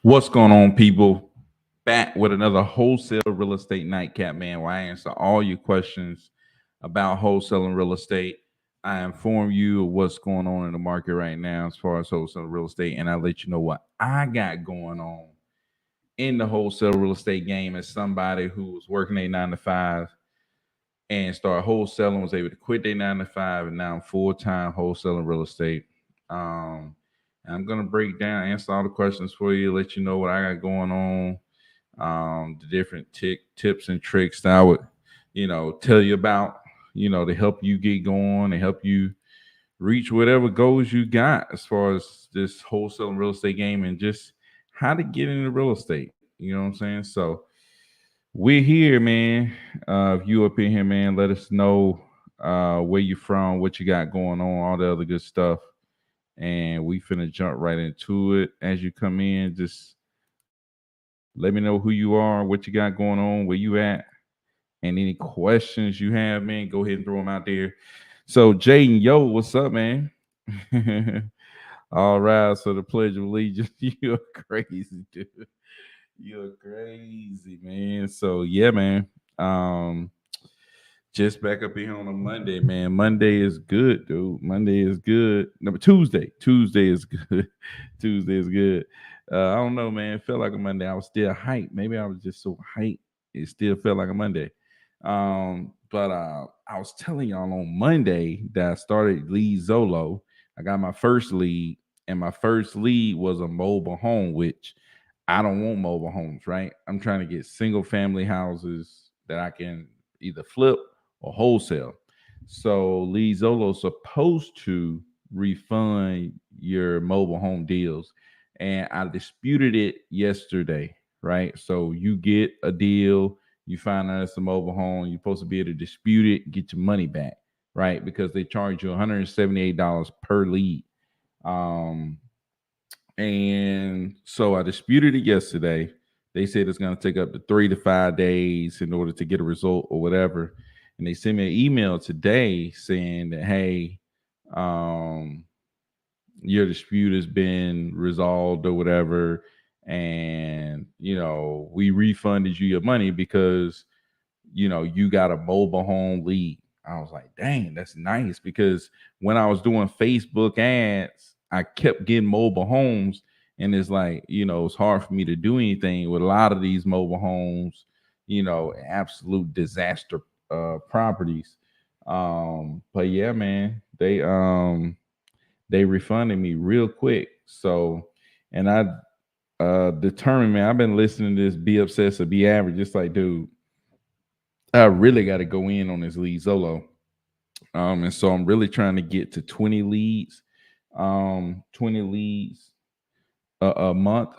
What's going on, people? Back with another wholesale real estate nightcap, man, where I answer all your questions about wholesale and real estate. I inform you of what's going on in the market right now as far as wholesale real estate, and I let you know what I got going on in the wholesale real estate game as somebody who was working a 9 to 5 and started wholesaling, was able to quit their 9 to 5, and now I'm full-time wholesaling real estate. Um, and I'm gonna break down, answer all the questions for you, let you know what I got going on, the different tips and tricks that I would, tell you about, to help you get going and help you reach whatever goals you got as far as this wholesale and real estate game and just how to get into real estate. You know what I'm saying? So we're here, man. If you up in here, man, let us know where you from, what you got going on, all the other good stuff. And we finna jump right into it. As you come in, just let me know who you are, what you got going on, where you at, and any questions you have, man. Go ahead and throw them out there. So, Jaden, yo, what's up, man? All right, so the Pledge of Allegiance, you're crazy, dude. You're crazy, man. So yeah, man. Um, just back up here on a Monday, man. Monday is good, dude. Monday is good. No, Tuesday. Tuesday is good. Tuesday is good. I don't know, man. It felt like a Monday. I was still hyped. Maybe I was just so hyped. It still felt like a Monday. But I was telling y'all on Monday that I started lead Zolo. I got my first lead, and my first lead was a mobile home, which I don't want mobile homes, right? I'm trying to get single family houses that I can either flip or wholesale. So Lee Zolo's supposed to refund your mobile home deals. And I disputed it yesterday, right? So you get a deal, you find out it's a mobile home, you're supposed to be able to dispute it, get your money back, right? Because they charge you $178 per lead. Um, and so I disputed it yesterday. They said it's going to take up to 3 to 5 days in order to get a result or whatever. And they sent me an email today saying that, hey, um, your dispute has been resolved or whatever. And, we refunded you your money because, you got a mobile home lead. I was like, dang, that's nice. Because when I was doing Facebook ads, I kept getting mobile homes. And it's like, it's hard for me to do anything with a lot of these mobile homes, absolute disaster properties. But yeah, man, they refunded me real quick. So, and I determined, man, I've been listening to this Be Obsessed or Be Average. Just like, dude, I really got to go in on this lead solo. And so I'm really trying to get to 20 leads, 20 leads a month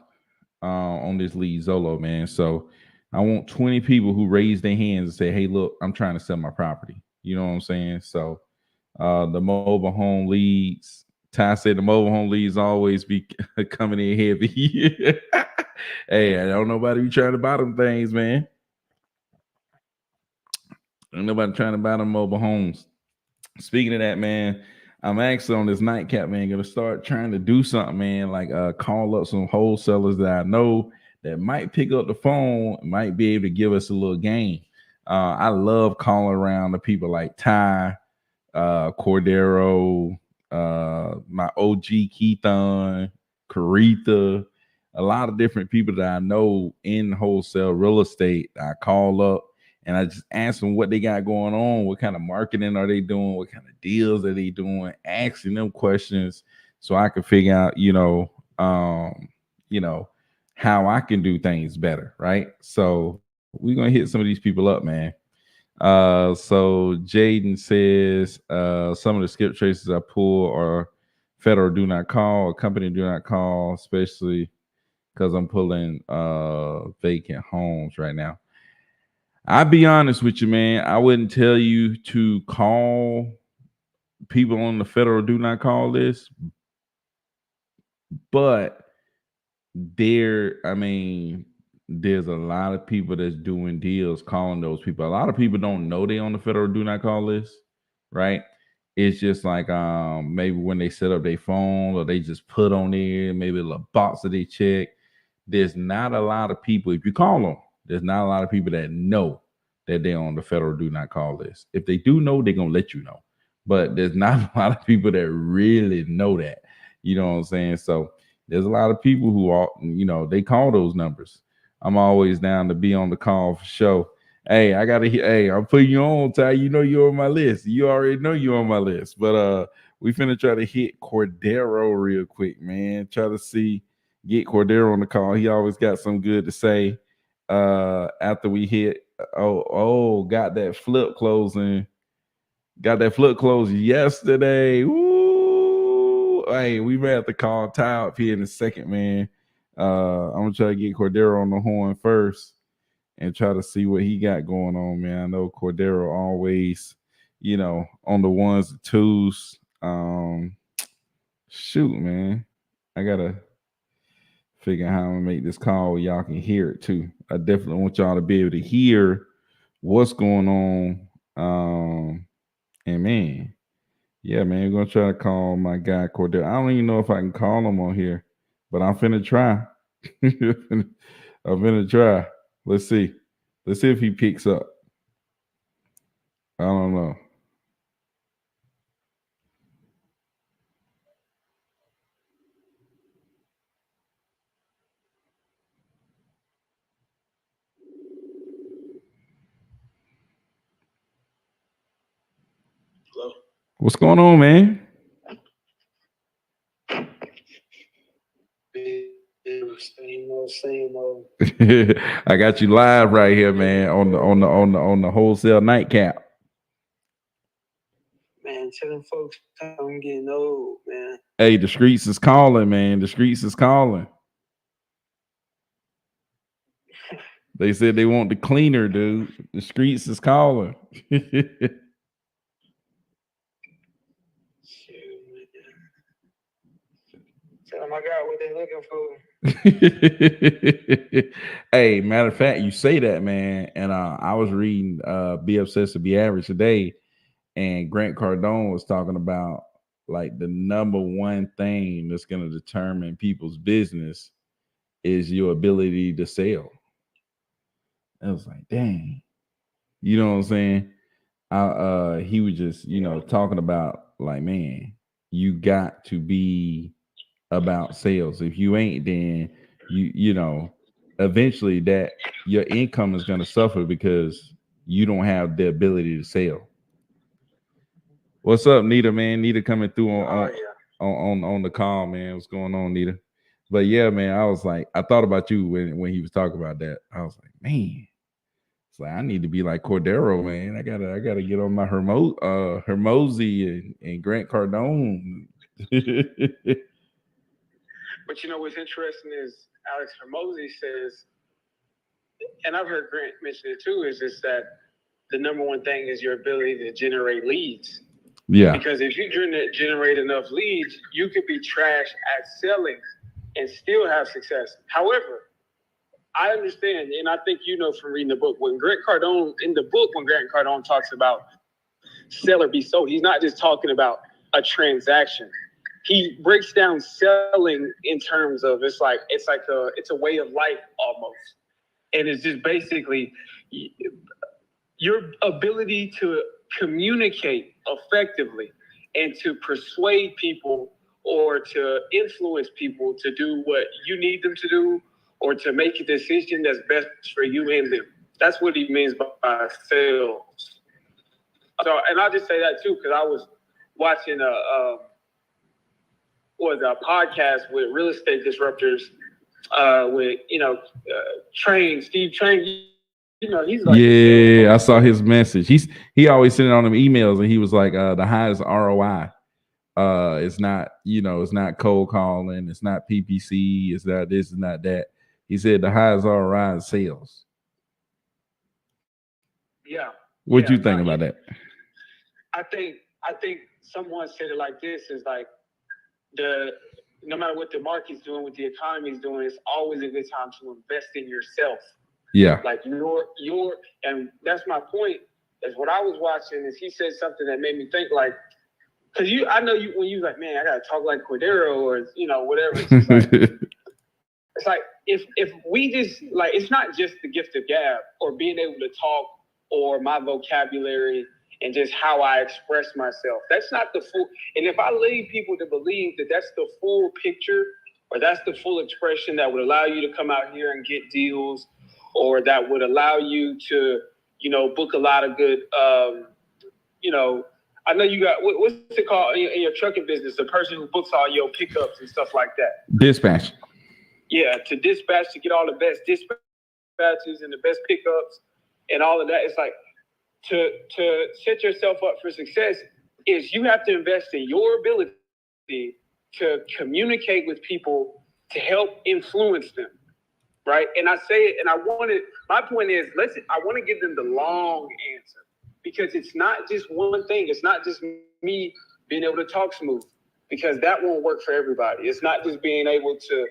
on this lead Zolo, man. So I want 20 people who raise their hands and say, hey, look, I'm trying to sell my property. You know what I'm saying? So the mobile home leads, Ty said the mobile home leads always be coming in heavy. Hey, I don't nobody be trying to buy them things, man. Ain't nobody trying to buy them mobile homes. Speaking of that, man, I'm actually on this nightcap, man, gonna start trying to do something, man, like call up some wholesalers that I know that might pick up the phone, might be able to give us a little game. I love calling around the people like Ty, Cordero, my OG Keithon, Caretha, a lot of different people that I know in wholesale real estate. I call up and I just ask them what they got going on, what kind of marketing are they doing, what kind of deals are they doing, asking them questions so I can figure out, you know, how I can do things better, right? So we're gonna hit some of these people up, man. So Jaden says some of the skip traces I pull are federal do not call, or company do not call, especially because I'm pulling vacant homes right now. I'll be honest with you, man. I wouldn't tell you to call people on the federal do not call list, but there's a lot of people that's doing deals calling those people. A lot of people don't know they on the federal do not call list, right? It's just like maybe when they set up their phone or they just put on there, maybe a little box that they check. there's not a lot of people, if you call them, there's not a lot of people that know that they're on the federal do not call list. If they do know, they're gonna let you know. But there's not a lot of people that really know that. You know what I'm saying? So there's a lot of people who are, they call those numbers. I'm always down to be on the call for show. Hey, I gotta hey, I'm putting you on, Ty. You know you're on my list. You already know you're on my list. But we finna try to hit Cordero real quick, man. Try to get Cordero on the call. He always got some good to say. After we hit, got that flip closing. Got that flip closed yesterday. Woo! Hey, we may have to call Ty up here in a second, man. I'm gonna try to get Cordero on the horn first and try to see what he got going on, man. I know Cordero always, on the ones and twos. Shoot, man. I gotta figure out how I'm gonna make this call where y'all can hear it too. I definitely want y'all to be able to hear what's going on. And man, yeah, man, we're gonna try to call my guy Cordell. I don't even know if I can call him on here, but I'm finna try. I'm finna try. Let's see. Let's see if he picks up. I don't know. Hello. What's going on, man? Same old. I got you live right here, man, on the wholesale nightcap. Man, telling folks I'm getting old, man. Hey, the streets is calling, man. The streets is calling. They said they want the cleaner, dude. The streets is calling. Shoot, man. Tell them I got what they're looking for. Hey, matter of fact, you say that, man. And I was reading Be Obsessed to Be Average today, and Grant Cardone was talking about like the number one thing that's gonna determine people's business is your ability to sell. I was like, dang. You know what I'm saying? He was just, talking about like, man, you got to be about sales. If you ain't, then eventually that your income is gonna suffer because you don't have the ability to sell. What's up, Nita, man? Nita coming through on the call, man. What's going on, Nita? But yeah, man, I was like, I thought about you when he was talking about that. I was like, man, it's like I need to be like Cordero, man. I gotta get on my Hermosi and Grant Cardone. But what's interesting is Alex Hermosi says, and I've heard Grant mention it too, is just that the number one thing is your ability to generate leads. Yeah. Because if you generate enough leads, you could be trash at selling and still have success. However, I understand, and I think from reading the book, when Grant Cardone talks about seller be sold, he's not just talking about a transaction. He breaks down selling in terms of it's a way of life almost. And it's just basically your ability to communicate effectively and to persuade people or to influence people to do what you need them to do or to make a decision that's best for you and them. That's what he means by sales. So, and I'll just say that too, because I was watching a podcast with real estate disruptors with Steve Train. He's like, yeah, I saw his message. He always sent it on them emails, and he was like, the highest ROI. It's not, it's not cold calling, it's not PPC, it's not this, it's not that. He said the highest ROI is sales. Yeah. What'd you think about that? I think someone said it like this: is like no matter what the market's doing, what the economy's doing, it's always a good time to invest in yourself. Yeah. Like and that's my point. Is what I was watching is he said something that made me think like, because I know when you like, man, I gotta talk like Cordero or whatever. It's just like, It's like if we just like, it's not just the gift of gab or being able to talk or my vocabulary and just how I express myself. That's not the full. And if I lead people to believe that that's the full picture or that's the full expression that would allow you to come out here and get deals, or that would allow you to, book a lot of good, I know you got, what's it called in your trucking business? The person who books all your pickups and stuff like that. Dispatch. Yeah, to dispatch, to get all the best dispatches and the best pickups and all of that. It's like to set yourself up for success is you have to invest in your ability to communicate with people to help influence them. Right. And I say it, and my point is, I want to give them the long answer, because it's not just one thing. It's not just me being able to talk smooth, because that won't work for everybody. It's not just being able to,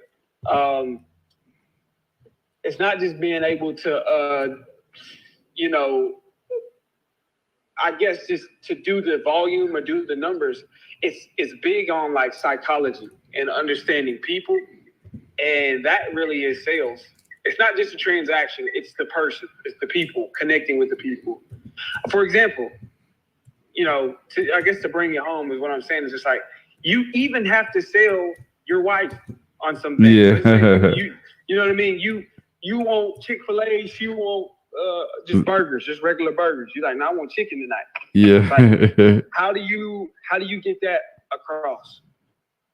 I guess just to do the volume or do the numbers. It's big on like psychology and understanding people. And that really is sales. It's not just a transaction. It's the person. It's the people, connecting with the people. For example, I guess to bring it home is what I'm saying. Is just like, you even have to sell your wife on some things. Yeah. You know what I mean? You want Chick-fil-A, she want just burgers, just regular burgers. You're like, no, I want chicken tonight. Yeah. Like, how do you get that across?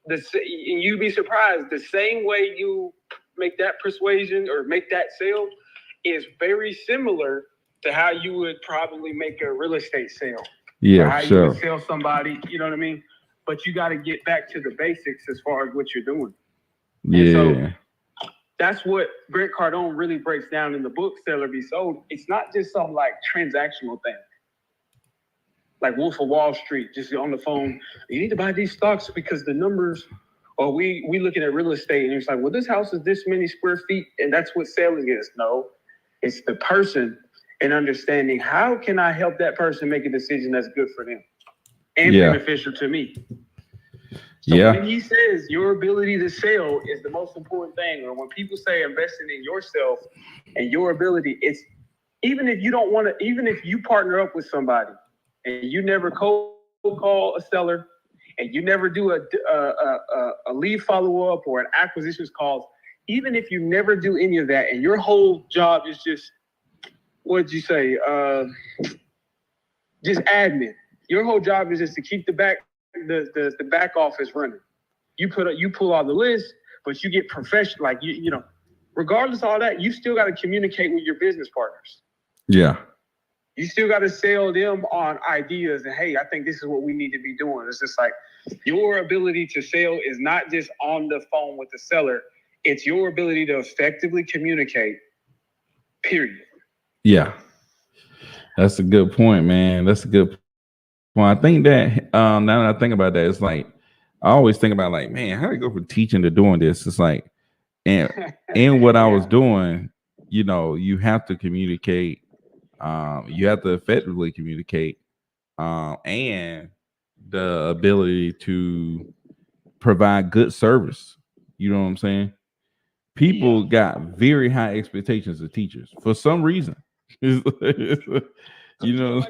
And you'd be surprised. The same way you make that persuasion or make that sale is very similar to how you would probably make a real estate sale. Yeah, or how sure. you would sell somebody, you know what I mean? But you got to get back to the basics as far as what you're doing. Yeah. And so that's what Grant Cardone really breaks down in the book, Sell or Be Sold. It's not just some like transactional thing. Like Wolf of Wall Street, just on the phone. You need to buy these stocks because the numbers, or we looking at real estate and it's like, well, this house is this many square feet and that's what selling is. No, it's the person and understanding how can I help that person make a decision that's good for them and beneficial to me. So when he says your ability to sell is the most important thing, or when people say investing in yourself and your ability, it's even if you don't want to, even if you partner up with somebody and you never cold call a seller and you never do a lead follow-up or an acquisitions call, even if you never do any of that and your whole job is just, what'd you say? Just admin. Your whole job is just to keep the back office running. You pull all the lists, but you get professional. Like regardless of all that, you still got to communicate with your business partners. Yeah. You still got to sell them on ideas and, hey, I think this is what we need to be doing. It's just like your ability to sell is not just on the phone with the seller. It's your ability to effectively communicate, period. Yeah. That's a good point, man. That's a good point. I think that now that I think about that, it's like I always think about like, man, how do you go from teaching to doing this? It's like, and what I was doing, you have to communicate. You have to effectively communicate, and the ability to provide good service. You know what I'm saying? People got very high expectations of teachers for some reason. My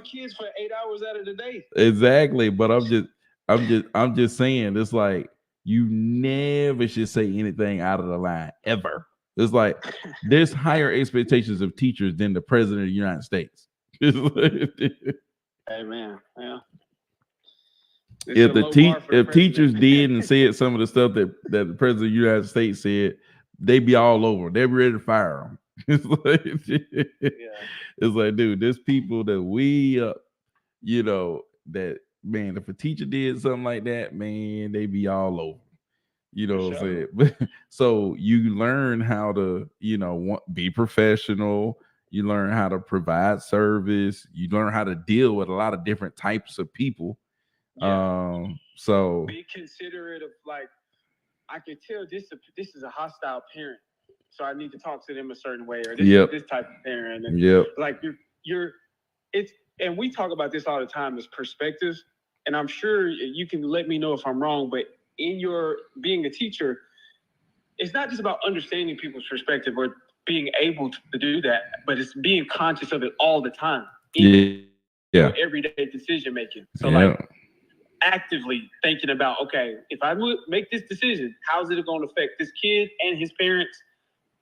kids for 8 hours out of the day. Exactly, but I'm just saying, it's like you never should say anything out of the line ever. It's like there's higher expectations of teachers than the president of the United States. Hey man, yeah. If teachers did and said some of the stuff that the president of the United States said, they'd be all over. They'd be ready to fire them. It's like, dude, there's people that that, man, if a teacher did something like that, man, they be all over. You know what I'm saying? But so you learn how to, be professional. You learn how to provide service. You learn how to deal with a lot of different types of people. So be considerate of, like, I can tell this is a hostile parent, so I need to talk to them a certain way, or this is this type of parent. And like and we talk about this all the time as perspectives, and I'm sure you can let me know if I'm wrong, but in your being a teacher, it's not just about understanding people's perspective or being able to do that, but it's being conscious of it all the time in your everyday decision making. So like actively thinking about, okay, if I make this decision, how's it going to affect this kid and his parents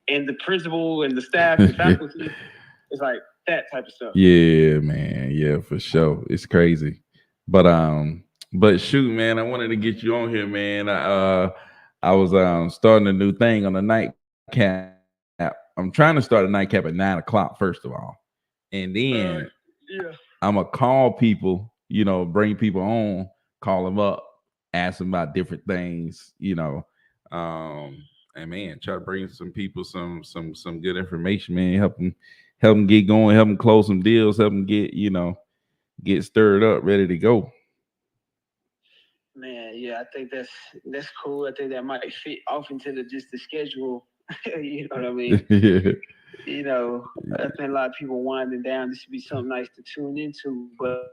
and the principal and the staff and faculty? It's like that type of stuff. Yeah, man. Yeah, for sure. It's crazy. But shoot, man, I wanted to get you on here, man. I was starting a new thing on the nightcap. I'm trying to start a nightcap at 9 o'clock, first of all. And then Yeah. I'm gonna call people, bring people on, call them up, ask them about different things. And man, try to bring some people some good information, man. Help them get going, help them close some deals, help them get stirred up, ready to go. Man, yeah, I think that's cool. I think that might fit off into the schedule. You know what I mean? Yeah. You know, I think a lot of people winding down. This should be something nice to tune into. But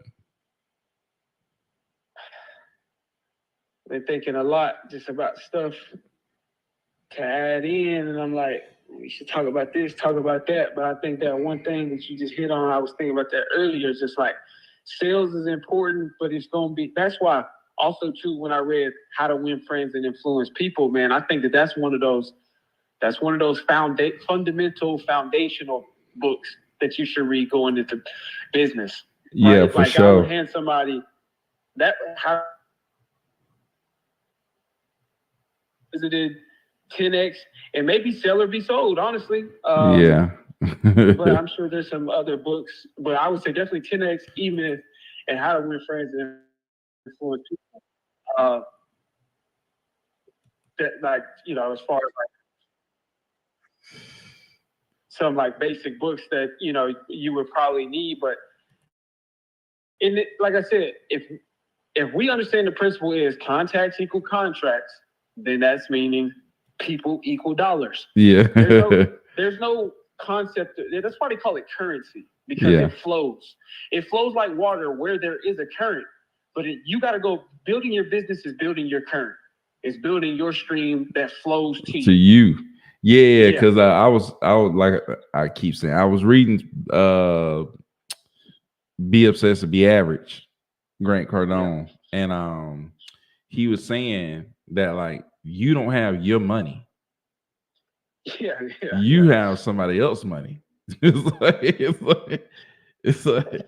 they're thinking a lot just about stuff to add in, and I'm like, we should talk about this, talk about that. But I think that one thing that you just hit on, I was thinking about that earlier. Is just like sales is important, but it's gonna be. That's why also too when I read How to Win Friends and Influence People, man, I think that that's one of those. That's one of those fundamental, foundational books that you should read going into business. Yeah, right? for Like I would sure. hand somebody that how visited 10x and maybe sell or be sold, honestly. Yeah. But I'm sure there's some other books. But I would say definitely 10x, even and How to Win Friends and Influence People. Uh, that like as far as like some like basic books that you would probably need, but in it, like I said, if we understand the principle is contacts equal contracts, then that's meaning people equal dollars. Yeah. There's no concept. That's why they call it currency because Yeah. it flows. It flows like water where there is a current. But you got to go. Building your business is building your current. It's building your stream that flows to To you. you. Yeah, Yeah. because I was like I keep saying I was reading Be Obsessed to Be Average, Grant Cardone, and he was saying that like you don't have your money, Yeah. you have somebody else's money. It's like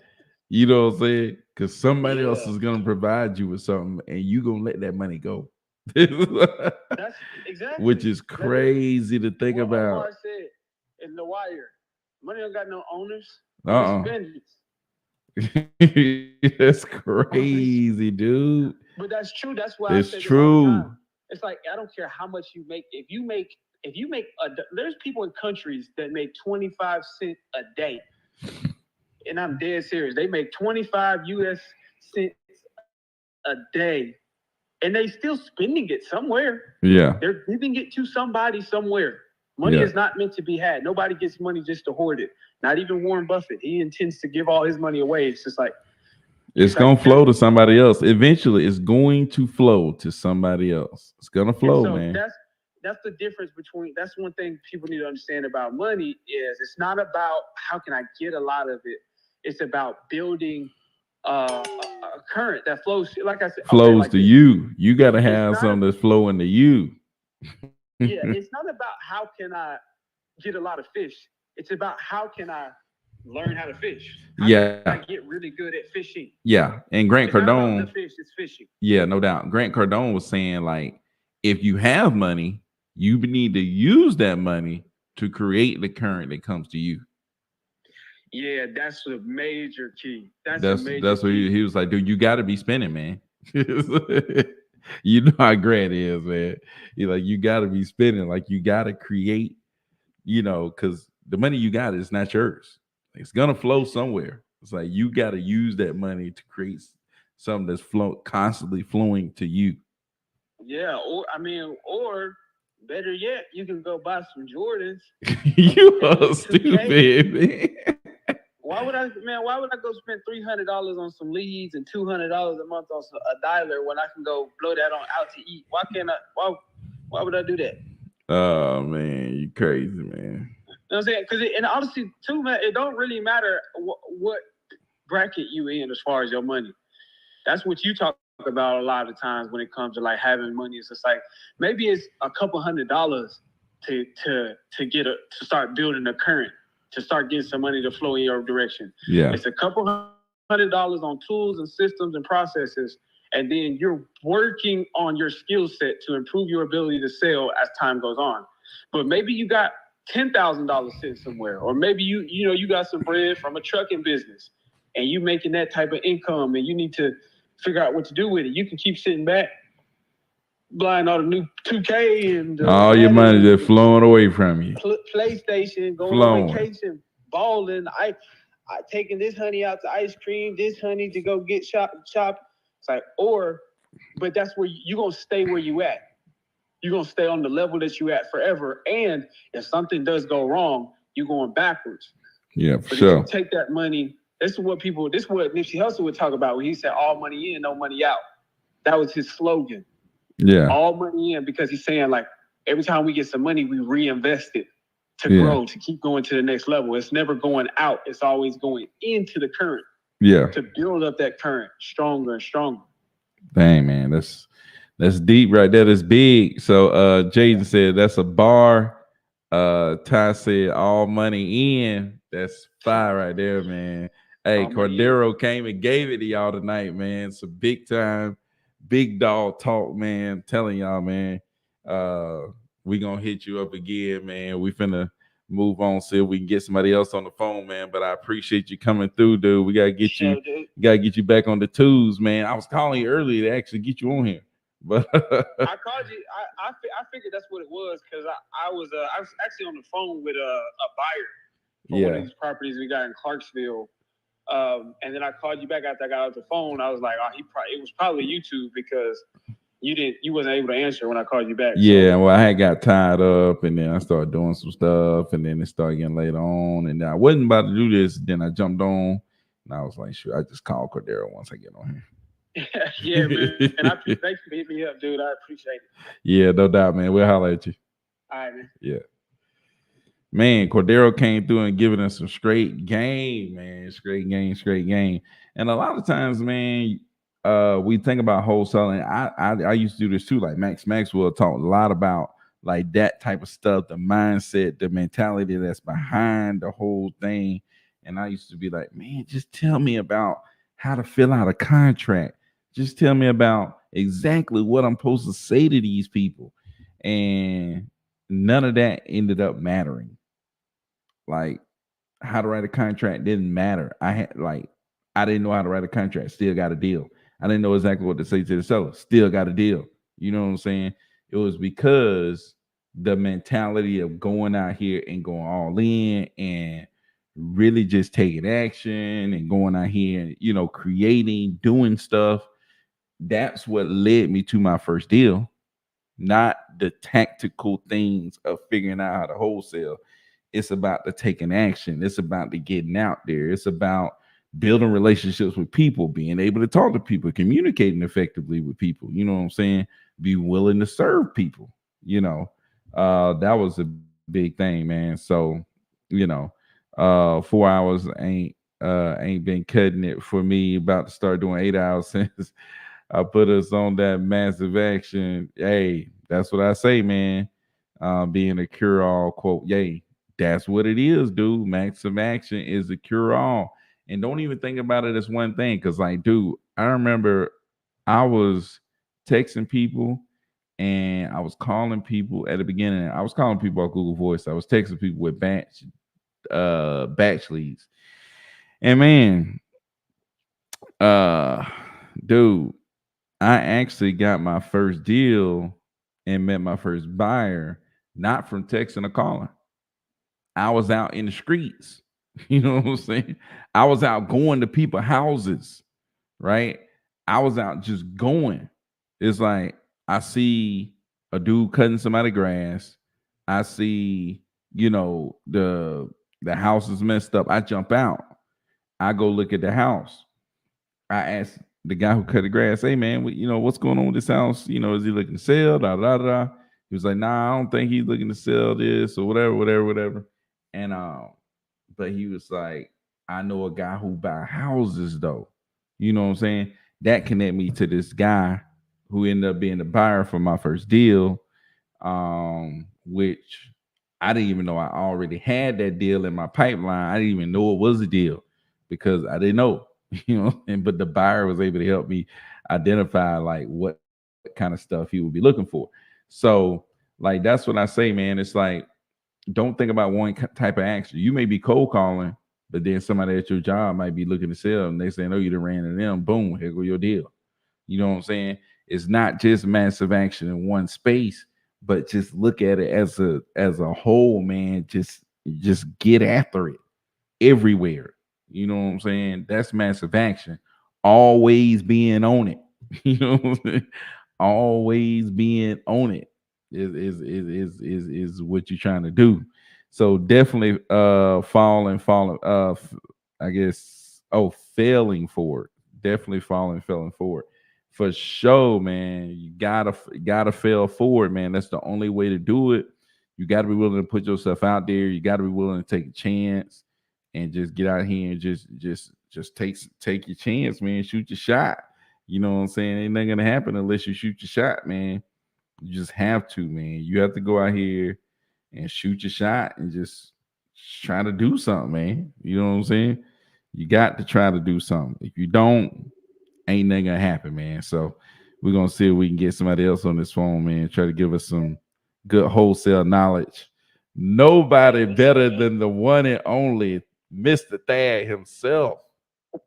you know what I'm saying? Because somebody else Yeah. is gonna provide you with something, and you gonna let that money go. That's Which exactly. is crazy to think What about. Omar said in The Wire. Money don't got no owners. Only Uh-uh. spenders. That's crazy, dude. But that's true. That's why I It's say this all the time. true. It's like I don't care how much you make. If you make there's people in countries that make 25 cents a day, and I'm dead serious. They make 25 U.S. cents a day, and they still spending it somewhere. Yeah. They're giving it to somebody somewhere. Money Yeah. is not meant to be had. Nobody gets money just to hoard it. Not even Warren Buffett. He intends to give all his money away. It's just like It's gonna flow to somebody else. Eventually, it's going to flow to somebody else. It's gonna flow, so man. that's the difference between. That's one thing people need to understand about money is it's not about how can I get a lot of it. It's about building a current that flows. Like I said, Flows like to this. you. You gotta It's have not something that's flowing to you. yeah, it's not about how can I get a lot of fish. It's about how can I learn how to fish. How Yeah. can I get really good at fishing? Yeah. And Grant It's not about the Cardone, fish, it's fishing. yeah, no doubt. Grant Cardone was saying like, if you have money, you need to use that money to create the current that comes to you. Yeah, that's a major key. That's a major That's what key. he was like, dude. You got to be spending, man. You know how Grant is, man. He like you got to be spending, like you got to create, because the money you got is not yours. It's gonna flow somewhere. It's like you got to use that money to create something that's constantly flowing to you. Yeah, or better yet, you can go buy some Jordans. You are stupid, man. Why would I go spend $300 on some leads and $200 a month on a dialer when I can go blow that on out to eat? Why can't I? Why would I do that? Oh man, you crazy, man. You know what I'm saying? And honestly, too, man, it don't really matter what bracket you in as far as your money. That's what you talk about a lot of times when it comes to like having money. It's just like maybe it's a couple $100 to start building a current, to start getting some money to flow in your direction. Yeah. It's a couple $100 on tools and systems and processes, and then you're working on your skill set to improve your ability to sell as time goes on. But maybe you got $10,000 sitting somewhere, or maybe you got some bread from a trucking business, and you making that type of income, and you need to figure out what to do with it. You can keep sitting back, buying all the new 2K and all your money just flowing away from you. PlayStation, going on vacation, balling. I taking this honey out to ice cream, this honey to go get shop. It's like, but that's where you're gonna stay where you at. You're gonna stay on the level that you at forever. And if something does go wrong, you're going backwards. Yeah, for sure. If you take that money, this is what Nipsey Hussle would talk about when he said all money in, no money out. That was his slogan. Yeah. All money in, because he's saying like every time we get some money, we reinvest it to grow, to keep going to the next level. It's never going out. It's always going into the current. Yeah. To build up that current stronger and stronger. Dang, man. That's deep right there. That's big. So Jaden said that's a bar. Ty said all money in. That's fire right there, man. Hey, Cordero came and gave it to y'all tonight, man. It's a big time, big dog talk, man. I'm telling y'all, man. We gonna hit you up again, man. We finna move on, see if we can get somebody else on the phone, man. But I appreciate you coming through, dude. We gotta get you back on the twos, man. I was calling you earlier to actually get you on here. But I called you. I figured that's what it was, because I was actually on the phone with a buyer for one of these properties we got in Clarksville, and then I called you back after I got off the phone. I was like, oh, it was probably YouTube, because you wasn't able to answer when I called you back. Yeah, so. Well, I had got tied up, and then I started doing some stuff, and then it started getting later on, and I wasn't about to do this. Then I jumped on, and I was like, sure, I just call Cordero once I get on here. Yeah, man. And thanks for hitting me up, dude. I appreciate it. Yeah, no doubt, man. We'll holler at you. All right, man. Yeah. Man, Cordero came through and giving us some straight game, man. Straight game. And a lot of times, man, we think about wholesaling. I used to do this too. Like Max Maxwell talked a lot about like that type of stuff, the mindset, the mentality that's behind the whole thing. And I used to be like, man, just tell me about how to fill out a contract. Just tell me about exactly what I'm supposed to say to these people. And none of that ended up mattering. Like how to write a contract didn't matter. I didn't know how to write a contract, still got a deal. I didn't know exactly what to say to the seller, still got a deal. You know what I'm saying? It was because the mentality of going out here and going all in and really just taking action and going out here and, creating, doing stuff. That's what led me to my first deal, not the tactical things of figuring out how to wholesale. It's about the taking action. It's about the getting out there. It's about building relationships with people, being able to talk to people, communicating effectively with people. You know what I'm saying? Be willing to serve people. That was a big thing, man. So, 4 hours ain't been cutting it for me. About to start doing 8 hours since I put us on that massive action. Hey, that's what I say, man. Being a cure-all, quote, yay. That's what it is, dude. Massive action is a cure-all. And don't even think about it as one thing. Because, like, dude, I remember I was texting people and I was calling people at the beginning. I was calling people on Google Voice. I was texting people with batch leads. And man, dude, I actually got my first deal and met my first buyer, not from texting or calling. I was out in the streets. You know what I'm saying? I was out going to people's houses, right? I was out just going. It's like I see a dude cutting somebody's grass. I see, the house is messed up. I jump out. I go look at the house. I ask the guy who cut the grass, hey man, what's going on with this house? Is he looking to sell? Da da da. He was like, nah, I don't think he's looking to sell this or whatever, whatever, whatever. And but he was like, I know a guy who buy houses though. You know what I'm saying? That connect me to this guy who ended up being the buyer for my first deal, which I didn't even know I already had that deal in my pipeline. I didn't even know it was a deal because I didn't know, and but the buyer was able to help me identify like what kind of stuff he would be looking for. So like that's what I say, man. It's like don't think about one type of action. You may be cold calling, but then somebody at your job might be looking to sell and they say, no, you done ran into them. Boom, here go your deal. You know what I'm saying? It's not just massive action in one space, but just look at it as a whole, man. Just get after it everywhere. You know what I'm saying? That's massive action. Always being on it. You know what I'm saying? Always being on it is what you're trying to do. So definitely falling I guess failing forward. Definitely failing forward. For sure, man. You gotta fail forward, man. That's the only way to do it. You gotta be willing to put yourself out there. You gotta be willing to take a chance and just get out here and just take your chance, man. Shoot your shot. You know what I'm saying? Ain't nothing gonna happen unless you shoot your shot, man. You just have to, man. You have to go out here and shoot your shot and just try to do something, man. You know what I'm saying? You got to try to do something. If you don't, ain't nothing gonna happen, man. So we're gonna see if we can get somebody else on this phone, man. Try to give us some good wholesale knowledge. Nobody better than the one and only Mr. Thad himself.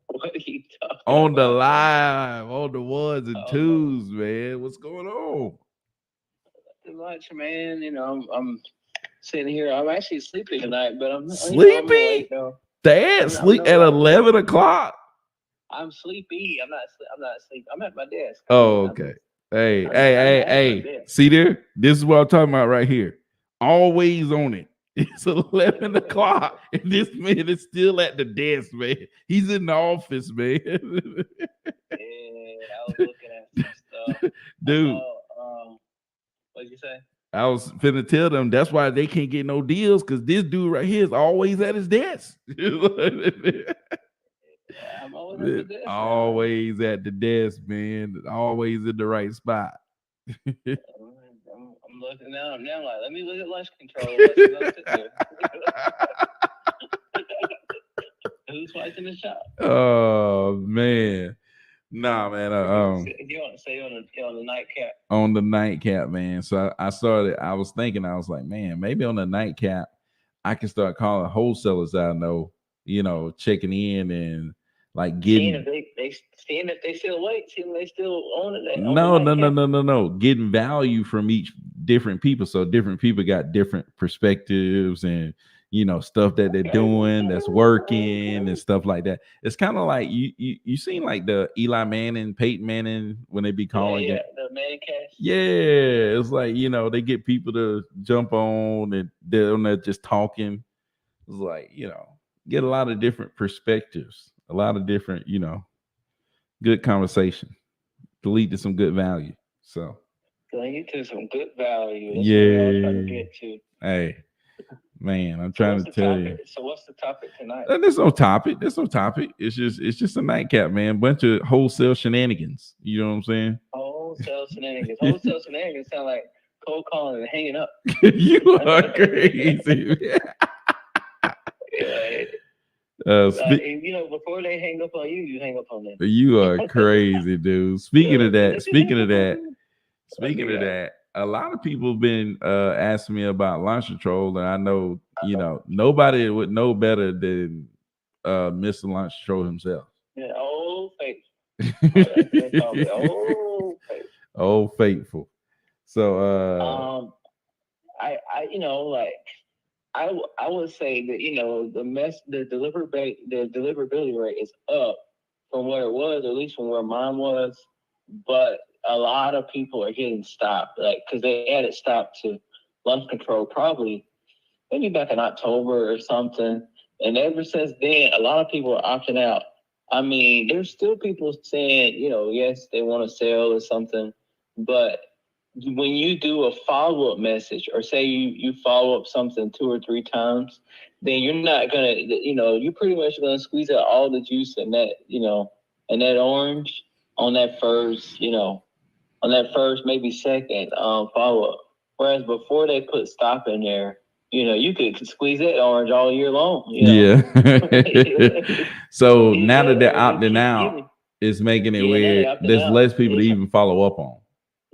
What are you talking On the about, live, on the ones and Oh, twos, man. What's going on? too much, man. I'm sitting here. I'm actually sleeping tonight, but I'm awake Sleepy? though. Dad I'm sleep no at like 11 o'clock. I'm sleepy. I'm not asleep. I'm at my desk. Oh, okay. Hey, hey, I'm hey, at my hey. desk. See there? This is what I'm talking about right here. Always on it. It's 11 o'clock, and this man is still at the desk, man. He's in the office, man. Yeah, I was looking at some stuff. I Dude, saw. What'd you say? I was finna tell them that's why they can't get no deals because this dude right here is always at his desk. Yeah, I'm always at the desk now. Always at the desk, man. Always in the right spot. I'm looking now. Now I'm like, let me look at lunch control. Let's see what's sitting there. Who's fighting the shop? Oh man. Nah, man. You want to say on the nightcap? On the nightcap, man. So I started. I was thinking. I was like, man, maybe on the nightcap, I can start calling wholesalers I know. Checking in and like Seeing getting. if seeing if they still wait, seeing if they still own it on the No, no, no, nightcap. no, no, no. Getting value from each different people. So different people got different perspectives and stuff that they're doing that's working and stuff like that. It's kind of like you seen like the Eli Manning, Peyton Manning when they be calling Yeah, it. the man cast. Yeah, it's like they get people to jump on and they're on there just talking. It's like get a lot of different perspectives, a lot of different good conversation to lead to some good value. So Going into some good value. That's what we're all trying to yeah, get to. hey man, I'm So trying what's to the tell topic? you. So what's the topic tonight? There's no topic. There's no topic. It's just a nightcap, man. Bunch of wholesale shenanigans. You know what I'm saying? Wholesale shenanigans. Wholesale shenanigans sound like cold calling and hanging up. You are crazy. Yeah, before they hang up on you, you hang up on them. You are crazy, dude. Speaking of that, What you got? a lot of people have been asking me about launch control, and I know nobody would know better than Mr. Launch Control himself. Yeah, old faithful. Oh, that's what they call me. Old faithful. Oh, faithful. So I like I would say that the deliverability rate is up from where it was, at least from where mine was, but a lot of people are getting stopped, like because they had it stopped to lunch control probably maybe back in October or something, and ever since then, a lot of people are opting out. I mean, there's still people saying, yes, they want to sell or something, but when you do a follow-up message, or say you follow up something 2 or 3 times, then you're not gonna, you're pretty much gonna squeeze out all the juice in that, and that orange on that first, on that first, maybe second follow-up. Whereas before they put stop in there, you could squeeze that orange all year long. Yeah. So now that they're Just opting keep out, giving. it's making it Yeah, now where they opting there's out. less people to even follow up on.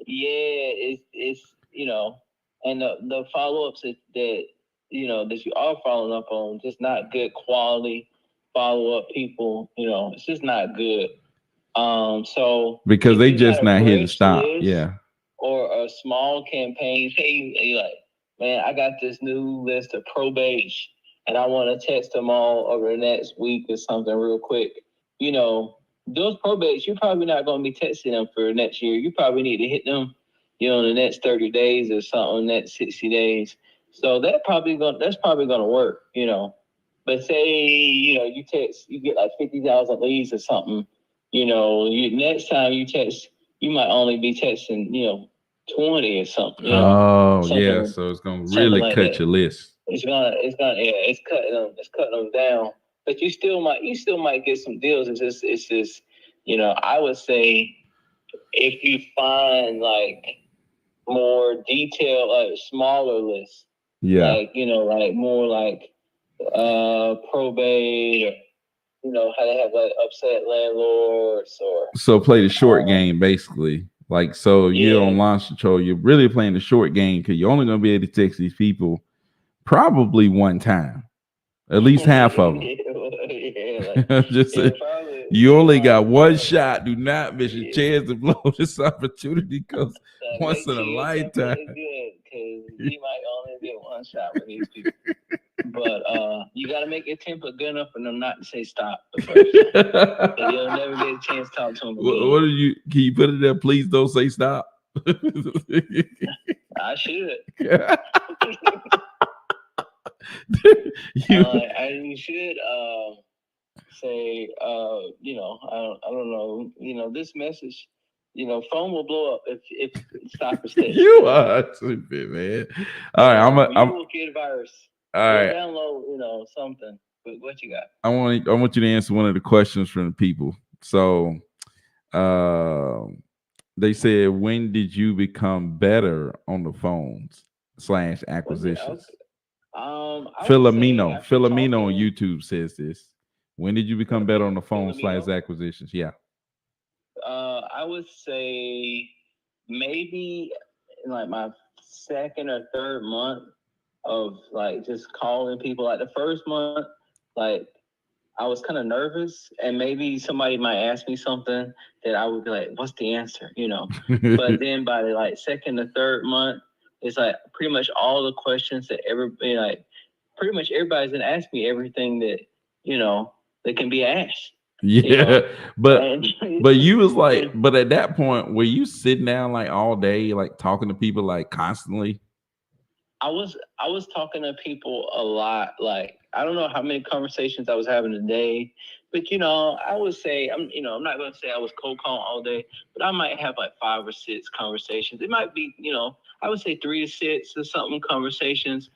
Yeah, it's and the follow ups that you are following up on, just not good quality follow up people. It's just not good. So Because if they you got just a not here to fresh stop. list Yeah. or a small campaign, say you like, man, I got this new list of probates and I want to text them all over the next week or something real quick. Those probates, you're probably not going to be texting them for next year. You probably need to hit them, in the next 30 days or something, next 60 days. So that's probably gonna work. But say, you get like 50,000 leads or something. Next time you text, you might only be texting, 20 or something. Oh, yeah. Something, So it's gonna something really like cut that. your list. Yeah, it's cutting them down. But you still might get some deals. It's just, I would say if you find like more detailed, like smaller lists, Yeah. like more like probate, or how they have like upset landlords, or So play the short game, basically. Like, so you're yeah. on launch control. You're really playing the short game because you're only gonna be able to text these people probably one time, at least half of them. Just Probably, you only got one probably, shot. Do not miss your chance to blow this opportunity because once make in a sure your temper lifetime. is good, because you might only get one shot with these people. But you got to make your temper good enough for them not to say stop the first time. So you'll never get a chance to talk to them again. What are you? Can you put it there? Please don't say stop. I should. You should say, I don't know, this message, phone will blow up if stop is text. You are stupid, man. All right, you will get a virus. All right. Download, something. But what you got? I want you to answer one of the questions from the people. So, they said, when did you become better on the phones / acquisitions? Philomeno on YouTube says this. When did you become better on the phone / acquisitions? Yeah. I would say maybe in like my second or third month of like just calling people. Like the first month, like I was kind of nervous, and maybe somebody might ask me something that I would be like, "What's the answer?" But then by the like second or third month, it's like pretty much all the questions that pretty much everybody's gonna ask me everything that that can be asked. Yeah, but you was like, but at that point, were you sitting down like all day, like talking to people like constantly? I was talking to people a lot. Like, I don't know how many conversations I was having a day, but I would say I'm not going to say I was cold calling all day, but I might have like 5 or 6 conversations. It might be, I would say 3 to 6 or something conversations.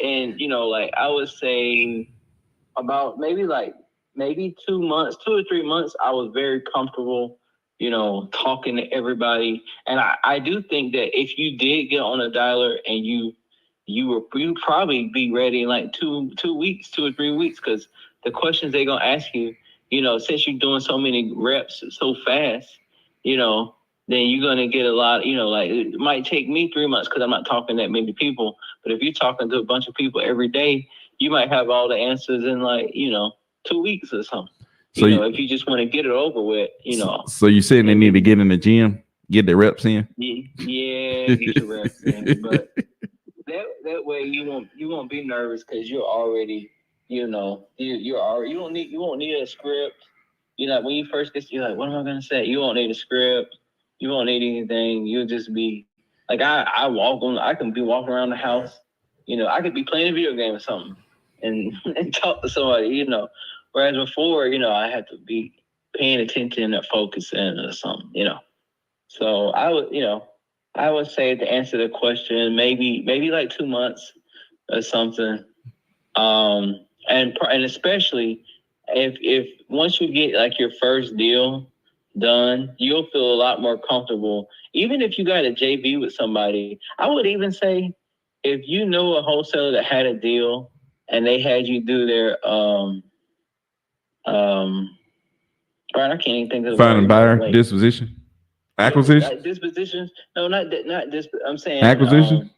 And, like I would say about maybe 2 months, 2 or 3 months, I was very comfortable, talking to everybody. And I do think that if you did get on a dialer and you probably be ready in like 2 weeks, 2 or 3 weeks, because the questions they're gonna ask you, since you're doing so many reps so fast, then you're gonna get a lot. Like it might take me 3 months because I'm not talking to that many people. But if you're talking to a bunch of people every day, you might have all the answers in like 2 weeks or something. So if you just want to get it over with, So you saying they need to get in the gym, get their reps in? Yeah, get your reps in, but. That way you won't be nervous because you're already you won't need a script. When you first get, you're like, what am I gonna say? You won't need a script. You won't need anything. You'll just be like, I can be walking around the house. I could be playing a video game or something and talk to somebody. Whereas before, I had to be paying attention or focusing or something. So I would I would say to answer the question, maybe like 2 months or something. And especially if once you get like your first deal done, you'll feel a lot more comfortable. Even if you got a JV with somebody, I would even say if you know a wholesaler that had a deal and they had you do their um Brian, I can't even think of the Finding word now. buyer, Like, disposition, yeah, acquisition, dispositions. No, not this. I'm saying, acquisition.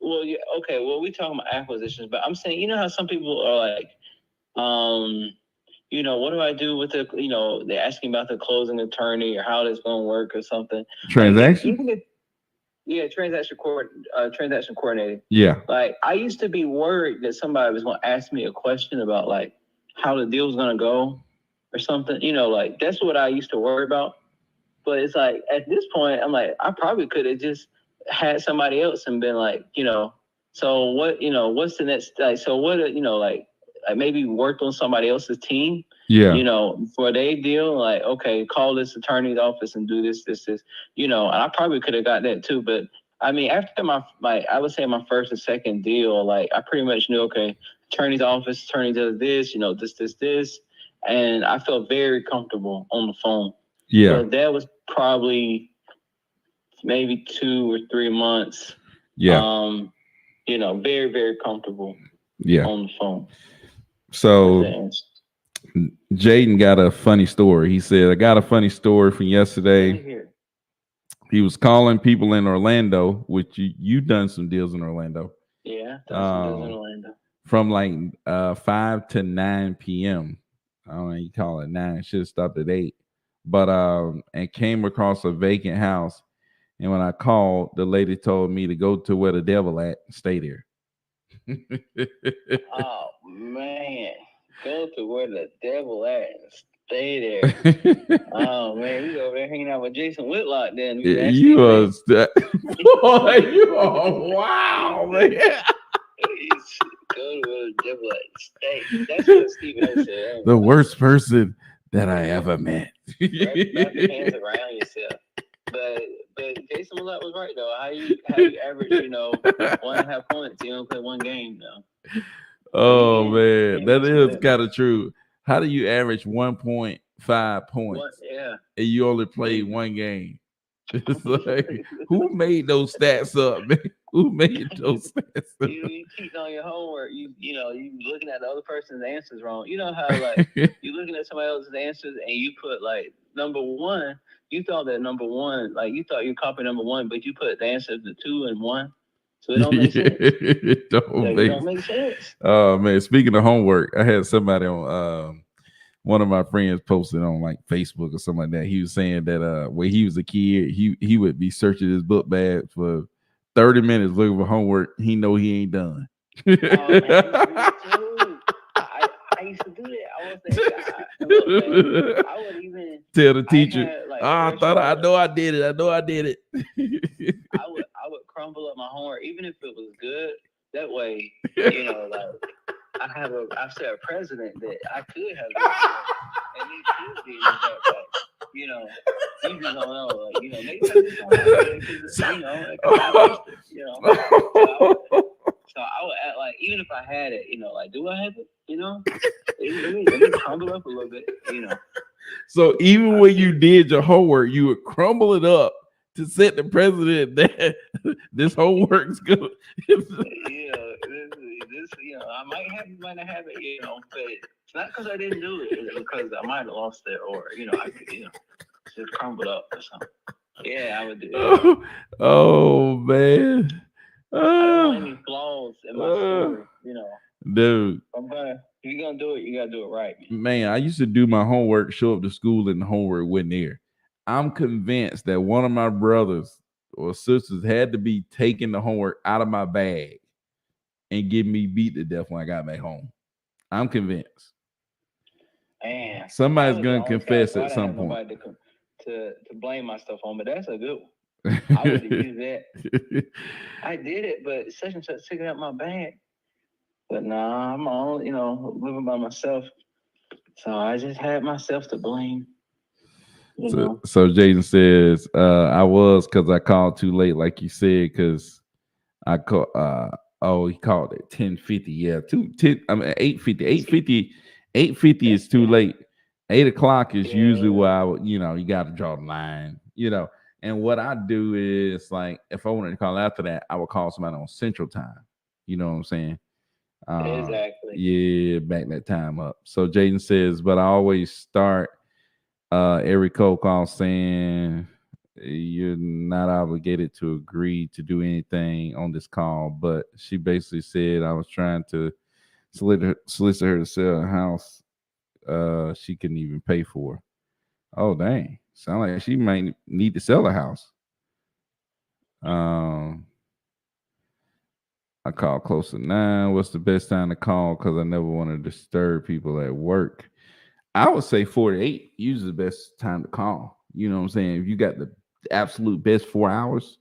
well, yeah, okay. Well, we talking about acquisitions, but I'm saying, you know how some people are like, um, what do I do with the, they're asking about the closing attorney or how that's going to work or something. Transaction. Like, even if, yeah, transaction coordinating. Yeah. Like, I used to be worried that somebody was going to ask me a question about like how the deal was going to go or something. Like that's what I used to worry about. But it's like at this point, I'm like, I probably could have just had somebody else and been like, so what, what's the next, like, so what, like maybe worked on somebody else's team, Yeah. For their deal, like, okay, call this attorney's office and do this, and I probably could have got that too. But I mean, after I would say my first and second deal, like I pretty much knew, okay, attorney does this, this. And I felt very comfortable on the phone. Yeah. So that was probably maybe 2 or 3 months. Yeah. Very, very comfortable. Yeah. On the phone. So Jaden got a funny story. He said, I got a funny story from yesterday. He was calling people in Orlando, which you done some deals in Orlando. Yeah, done some deals in Orlando. From like 5 to 9 p.m. I don't know, you call it 9, should have stopped at 8. But and came across a vacant house. And when I called, the lady told me to go to where the devil at and stay there. Oh man. Go to where the devil at and stay there. Oh man, we over there hanging out with Jason Whitlock then. You was that boy, you are wow, man. Go to where the devil at and stay. That's what Stephen said. The worst person that I ever met. Wrap your hands around yourself. But Jason Whitlock was right though. How you average, 1.5 points, you don't play one game though. Oh man, that is kind of true. How do you average 1.5 points? Yeah. And you only played one game. It's like, who made those stats up, man? Who made those stats up? You cheating on your homework. You looking at the other person's answers wrong. You know how like you looking at somebody else's answers and you put like number one. You thought that number one, like you thought you copied number one, but you put the answer to 2 and 1. So it don't make sense. It don't make sense. Oh man, speaking of homework, I had somebody on one of my friends posted on like Facebook or something like that. He was saying that when he was a kid, he would be searching his book bag for 30 minutes looking for homework. He know he ain't done. Oh, man, I used to do that. I was that guy. Look, man, I would even tell the teacher, had, like, I know I did it. I know I did it. I would crumble up my homework, even if it was good. That way, like I set a precedent that I could have done, and it could be that way. You just don't know. Like, maybe I just don't know it, So I would act like, even if I had it, like, do I have it? Let me crumble up a little bit, So even when you did your homework, you would crumble it up to set the precedent that this homework's good. I might not have it, but it's not because I didn't do it. It's because I might have lost it, or I could, just crumbled up or something. Yeah, I would do it. Oh man. I don't want any flaws in my story, Dude. If you're gonna do it, you gotta do it right. Man, I used to do my homework, show up to school, and the homework wasn't there. I'm convinced that one of my brothers or sisters had to be taking the homework out of my bag and getting me beat to death when I got back home. I'm convinced. Man, somebody's gonna confess at some point. To blame myself on, but that's a good one. I would use that. I did it, but such and such took it out my bag. But nah, I'm all, living by myself. So I just had myself to blame. You So, know, so Jaden says, I was because I called too late, like you said, because I call oh, he called it 10:50. Yeah, 2:10. I mean 8:50. 8:50. 8:50 is too late. 8 o'clock is usually yeah, where I would, you got to draw the line, And what I do is like if I wanted to call after that, I would call somebody on Central Time. You know what I'm saying? exactly. Yeah, back that time up. So Jaden says, but I always start every cold call saying you're not obligated to agree to do anything on this call, but she basically said I was trying to solicit her to sell a house she couldn't even pay for. Oh dang. Sound like she might need to sell a house. Um I call close to 9. What's the best time to call? Because I never want to disturb people at work. I would say 4 to 8 usually the best time to call. You know what I'm saying? If you got the absolute best 4 hours,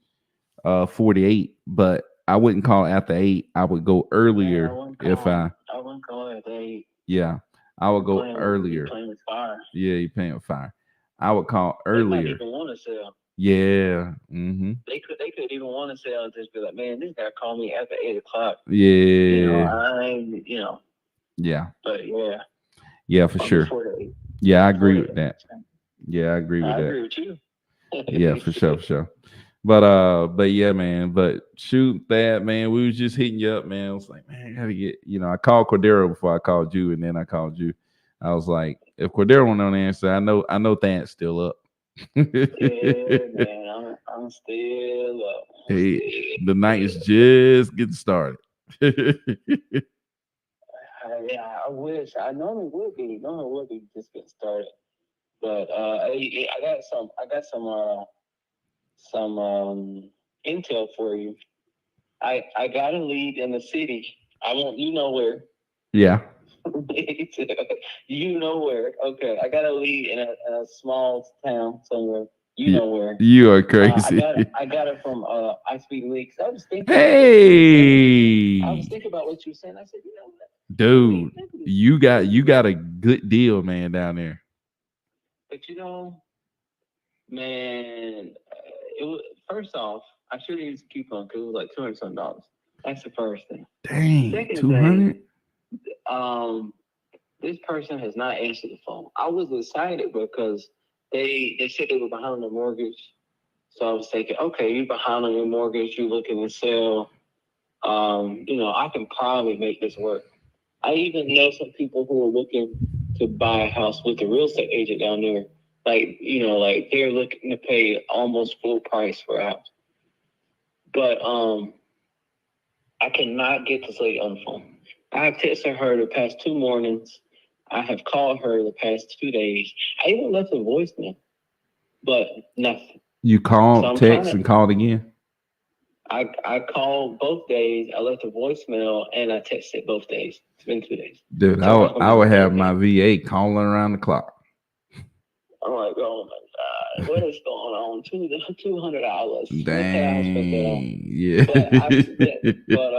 48. But I wouldn't call after 8. I would go Yeah, earlier if I I wouldn't call it. yeah, I would go You earlier. playing with fire. Yeah, you paying with fire. I would call They might earlier. even want to sell. Yeah. Mm-hmm. They could even want to sell and just be like, man, this guy called me after 8 o'clock. You know, Yeah. I. Yeah. But yeah, Yeah, for I'll do sure. 4 to 8. Yeah, I Four agree to with that. 8. Yeah, I agree with I that. agree with you. Yeah, for sure, for sure. But yeah, man. But shoot that, man. We was just hitting you up, man. I was like, man, I gotta get, I called Cordero before I called you, and then I called you. I was like, if Cordero won't answer, I know Thant's still up. Yeah, man, I'm still up. I'm Hey, the night is still. just getting started. Yeah, I wish. I normally would be. Normally would be just getting started. But I got some intel for you. I got a lead in the city. I won't. You know where. Yeah. You know where. Okay, I got a lead in a small town somewhere. You Y- know where. You are crazy. I got it from I Speak Leaks. I was thinking about what you were saying. I was Hey, thinking about what you were saying. I said, you know what? dude, Maybe, you got a good deal, man, down there. but man, it was first off, I should have used a coupon because it was like $200 something. That's the first thing. Dang, Second 200. thing, this person has not answered the phone. I was excited because they said they were behind on the mortgage. So I was thinking, okay, you're behind on your mortgage, you're looking to sell. I can probably make this work. I even know some people who are looking to buy a house with a real estate agent down there. Like they're looking to pay almost full price for a house. But I cannot get this lady on the phone. I have texted her the past 2 mornings. I have called her the past 2 days. I even left a voicemail, but nothing. You So called, I'm trying text, to. and called again. I called both days. I left a voicemail and I texted both days. It's been 2 days. Dude, So I'm I like, would have my okay. VA calling around the clock. I'm like, oh my God, what is going on? $200. What can I spend that on? Dang, yeah. But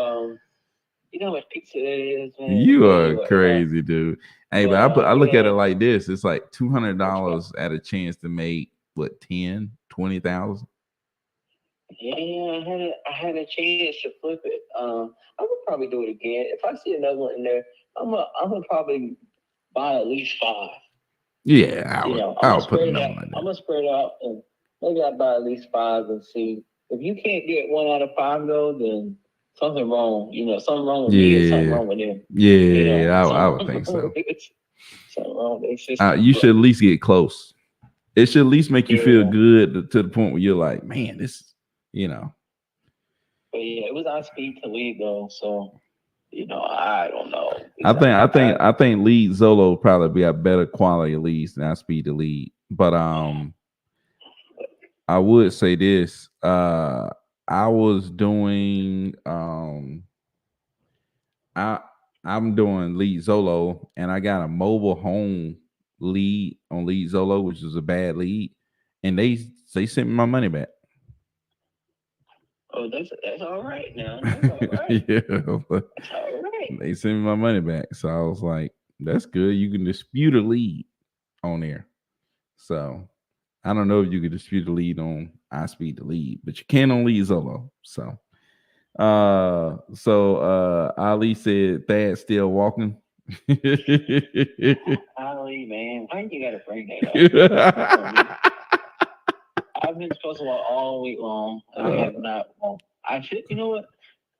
you know what pizza is, man. You But are anyway, crazy, dude. Hey, but but I look at it yeah, like this: it's like two hundred what you got? dollars at a chance to make what 10, 20,000. Yeah, I had a chance to flip it. I would probably do it again if I see another one in there. I'm gonna probably buy at least five. Yeah, I'm I gonna would put a spread it out. number like I'm that. gonna spread it out, and maybe I buy at least five and see if you can't get one out of five though, then something wrong. Something wrong with me or something Yeah, wrong with them. yeah, I Something would think wrong so. with something wrong with their system. You But should at least get close. It should at least make you feel yeah, good to the point where you're like, man, this, you know. but yeah, it was on speed to lead though, so I don't know. I think I think I think lead Zolo will probably be a better quality leads than I speed to lead. But I would say this. I was doing I I'm doing lead Zolo and I got a mobile home lead on lead Zolo, which is a bad lead, and they sent me my money back. Oh, that's all right now. That's all right. Yeah, That's all right. they sent me my money back. So I was like, that's good. You can dispute a lead on there. So I don't know if you could dispute the lead on I Speed the Lead, but you can on Lead Zolo. Ali said Thad still walking. Ali, man, why you gotta bring that up? I've been supposed to walk all week long, and I have not walked. I should, you know what?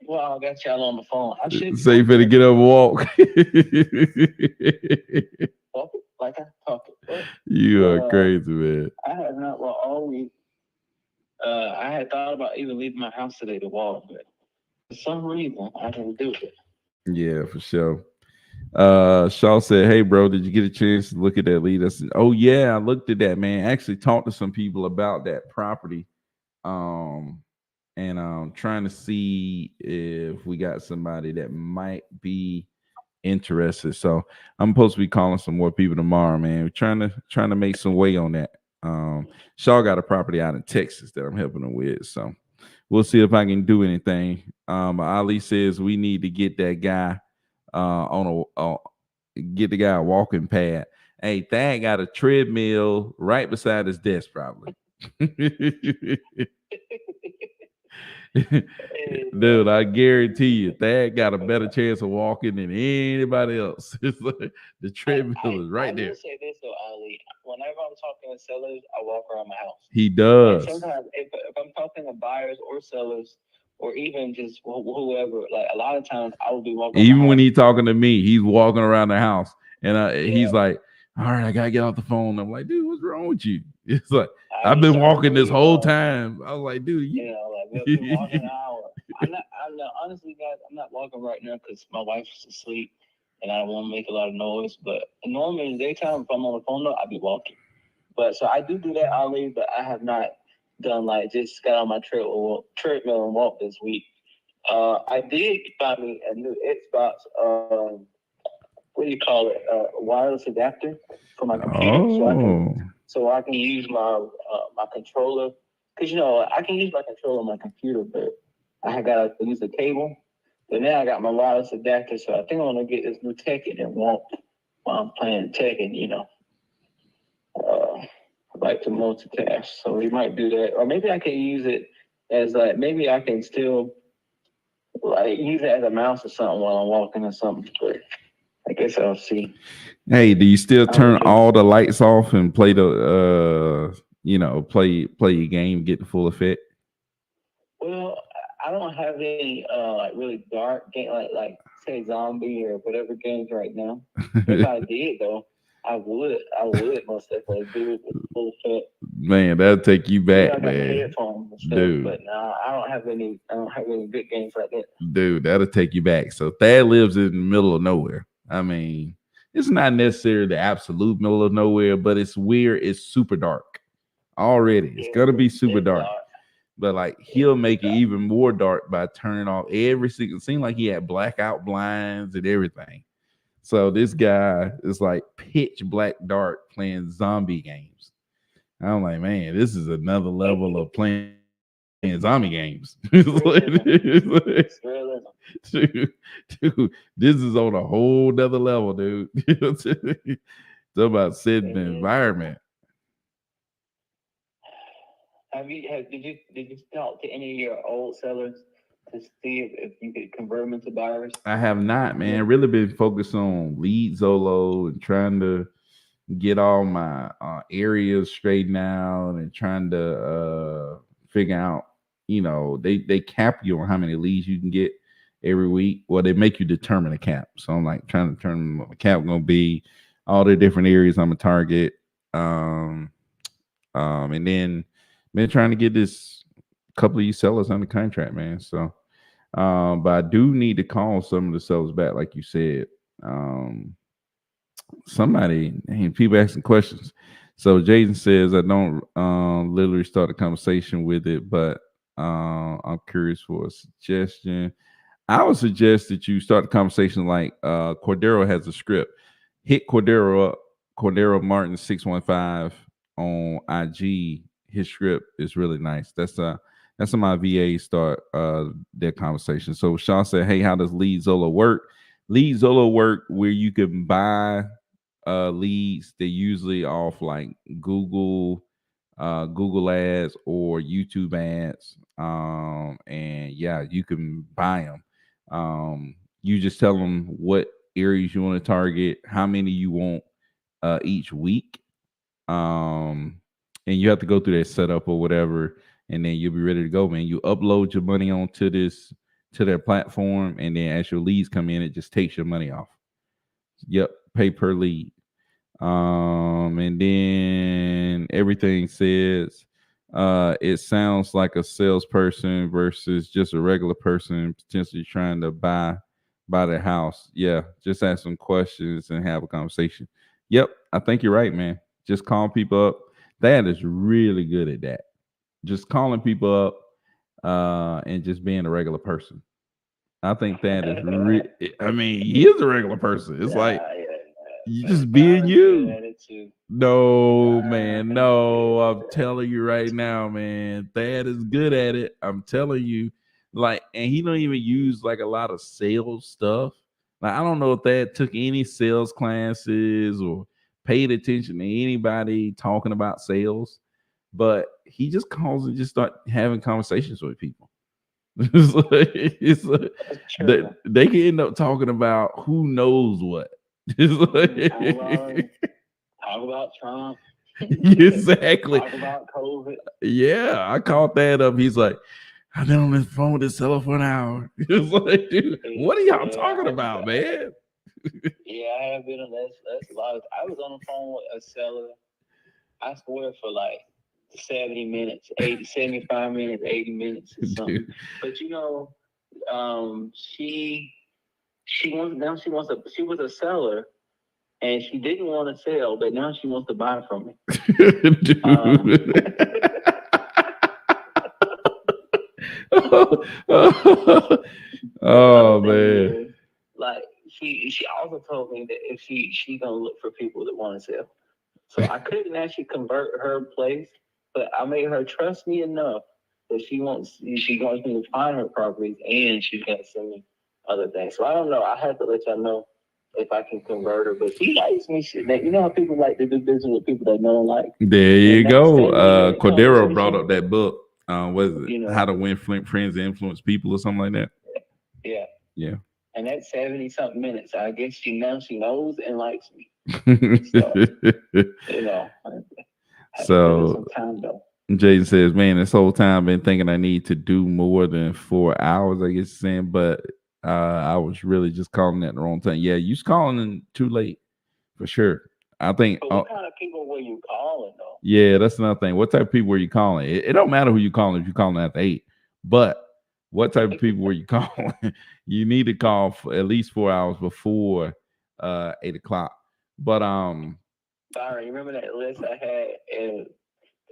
Well, I got y'all on the phone. I should say you better get up and walk. Talk it like I talk it. You are crazy, man. I have not walked all week. I had thought about even leaving my house today to walk, but for some reason I didn't do it. Yeah, for sure. Shaw said, "Hey, bro, did you get a chance to look at that lead?" I said, "Oh yeah, I looked at that, man. Actually, talked to some people about that property, um, and trying to see if we got somebody that might be interested. So I'm supposed to be calling some more people tomorrow, man. We're trying to make some way on that. Shaw got a property out in Texas that I'm helping him with, so we'll see if I can do anything. Ali says we need to get that guy get the guy a walking pad. Hey, Thad got a treadmill right beside his desk, probably. Dude, I guarantee you, Thad got a better chance of walking than anybody else. It's like the treadmill is right there. I will say this though, Ali. Whenever I'm talking to sellers, I walk around my house. He does. And sometimes, if I'm talking to buyers or sellers, or even just whoever, like a lot of times I will be walking. Even when he's talking to me, he's walking around the house, and he's like, "All right, I gotta get off the phone." I'm like, "Dude, what's wrong with you?" It's like I've been walking this whole time. I was like, "Dude, like we've been walking an hour." I'm not. Honestly, guys, I'm not walking right now because my wife's asleep, and I don't want to make a lot of noise. But normally in the daytime, if I'm on the phone, though, I'll be walking. But so I do that, Ali. But I have not done like just got on my treadmill and walked this week. I did buy me a new Xbox. What do you call it? Wireless adapter for my computer, so I can use my my controller. Because I can use my controller on my computer, but I got to use the cable. But now I got my wireless adapter, so I think I'm gonna get this new Tekken and walk while I'm playing Tekken. Like to multitask, so we might do that, or maybe I can use it as like maybe I can still like use it as a mouse or something while I'm walking or something. But I guess I'll see. Hey, do you still turn all the lights off and play the play your game, get the full effect? Well, I don't have any like really dark game like say zombie or whatever games right now. If I did though, I would most definitely do it with full effect. Man, that'll take you back, man. Dude. But no, I don't have any good games like that. Dude, that'll take you back. So Thad lives in the middle of nowhere. I mean, it's not necessarily the absolute middle of nowhere, but it's weird. It's super dark already. It's gonna be super dark. But like he'll make it even more dark by turning off every single. It seemed like he had blackout blinds and everything. So this guy is like pitch black dark playing zombie games. I'm like, man, this is another level of playing zombie games. Dude, this is on a whole nother level, dude. It's about setting the environment. Did you talk to any of your old sellers to see if you could convert them into buyers? I have not, man. Really been focused on lead Zolo and trying to get all my areas straightened out and trying to figure out, they cap you on how many leads you can get every week. Well, they make you determine a cap. So I'm like trying to determine what my cap going to be, all the different areas I'm a target. And then been trying to get this couple of you sellers under contract, man. So, but I do need to call some of the sellers back, like you said. People asking questions. So Jason says I don't literally start a conversation with it, but I'm curious for a suggestion. I would suggest that you start the conversation like Cordero has a script. Hit Cordero up, Cordero Martin 615 on IG. His script is really nice. That's how my VA start their conversation. So Sean said, "Hey, how does Lead Zolo work?" Lead Zolo work where you can buy leads. They usually off like Google Google ads or YouTube ads. And yeah, you can buy them. You just tell them what areas you want to target, how many you want each week. Um, and you have to go through that setup or whatever, and then you'll be ready to go, man. You upload your money onto this to their platform, and then as your leads come in, it just takes your money off. Yep, pay per lead. And then everything says it sounds like a salesperson versus just a regular person potentially trying to buy their house. Yeah, just ask some questions and have a conversation. Yep, I think you're right, man. Just calling people up. That is really good at that. Just calling people up and just being a regular person. I think that is I mean, he is a regular person. It's like you just being you. No, man. No, I'm telling you right now, man. Thad is good at it. I'm telling you. Like, and he don't even use like a lot of sales stuff. Like, I don't know if Thad took any sales classes or paid attention to anybody talking about sales, but he just calls and just start having conversations with people. They can end up talking about who knows what. Talk about Trump. Exactly. Talk about COVID. Yeah, I caught that up. He's like, I've been on this phone with this seller for an hour. It's like, dude, what are y'all talking about, man? Yeah, I have been on that's a lot. I was on the phone with a seller, I swear, for like 70 minutes, 75 minutes, 80 minutes or something. Dude. But you know, she was a seller and she didn't want to sell, but now she wants to buy from me. Dude. Oh man. Like she also told me that if she gonna look for people that want to sell. So I couldn't actually convert her place, but I made her trust me enough that she wants me to find her properties and she's gonna send me other things. So I don't know. I have to let y'all know if I can convert her, but she likes me. You know how people like to do business with people they know and like. There you go. Cordero brought up that book. What is it? You know, How to Win Friends and Influence People or something like that. Yeah. Yeah. And that's 70-something minutes. I guess she knows and likes me. So, you know. So Jason says, man, this whole time I've been thinking I need to do more than 4 hours, I guess you're saying, but I was really just calling at the wrong time. Yeah, you was calling in too late for sure. I think. But what kind of people were you calling though? Yeah, that's another thing. What type of people were you calling? It don't matter who you calling if you're calling after 8, but what type of people were you calling? You need to call for at least 4 hours before 8 o'clock. But sorry, you remember that list I had and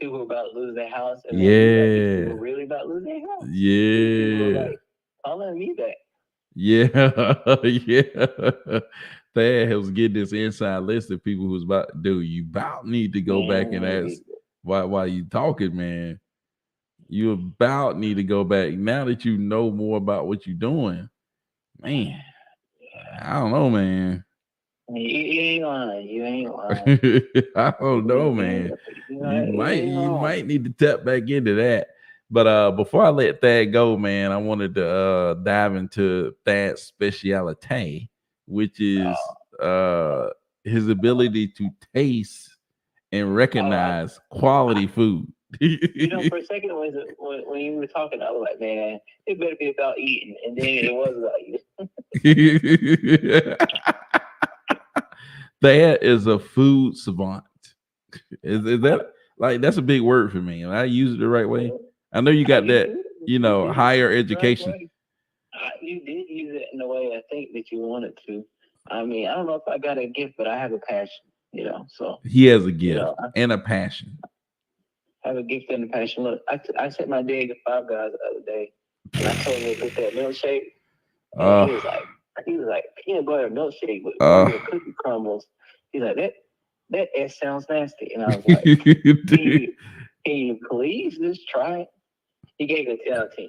people about losing their house? And people really about losing their house. Yeah. People were like calling me back. Yeah, yeah. Thad was getting this inside list of people who's about, dude, you about need to go back and ask why you talking, man. You about need to go back now that you know more about what you're doing. Man, I don't know, man. You ain't lying. You ain't lying. I don't know, man. You might need to tap back into that. But before I let Thad go, man, I wanted to dive into Thad's speciality, which is his ability to taste and recognize quality food. You know, for a second when you were talking, I was like, man, it better be about eating. And then it was about eating. Thad is a food savant. Is that like, that's a big word for me? I use it the right way. I know you got that, higher education. You did use it in the way I think that you wanted to. I mean, I don't know if I got a gift, but I have a passion, so. He has a gift and a passion. I have a gift and a passion. Look, I sent my dad to Five Guys the other day, and I told him to put that milkshake. And he was like, peanut butter milkshake with cookie crumbles. He's like, that sounds nasty. And I was like, can you please just try it? He gave it a 10 out of 10.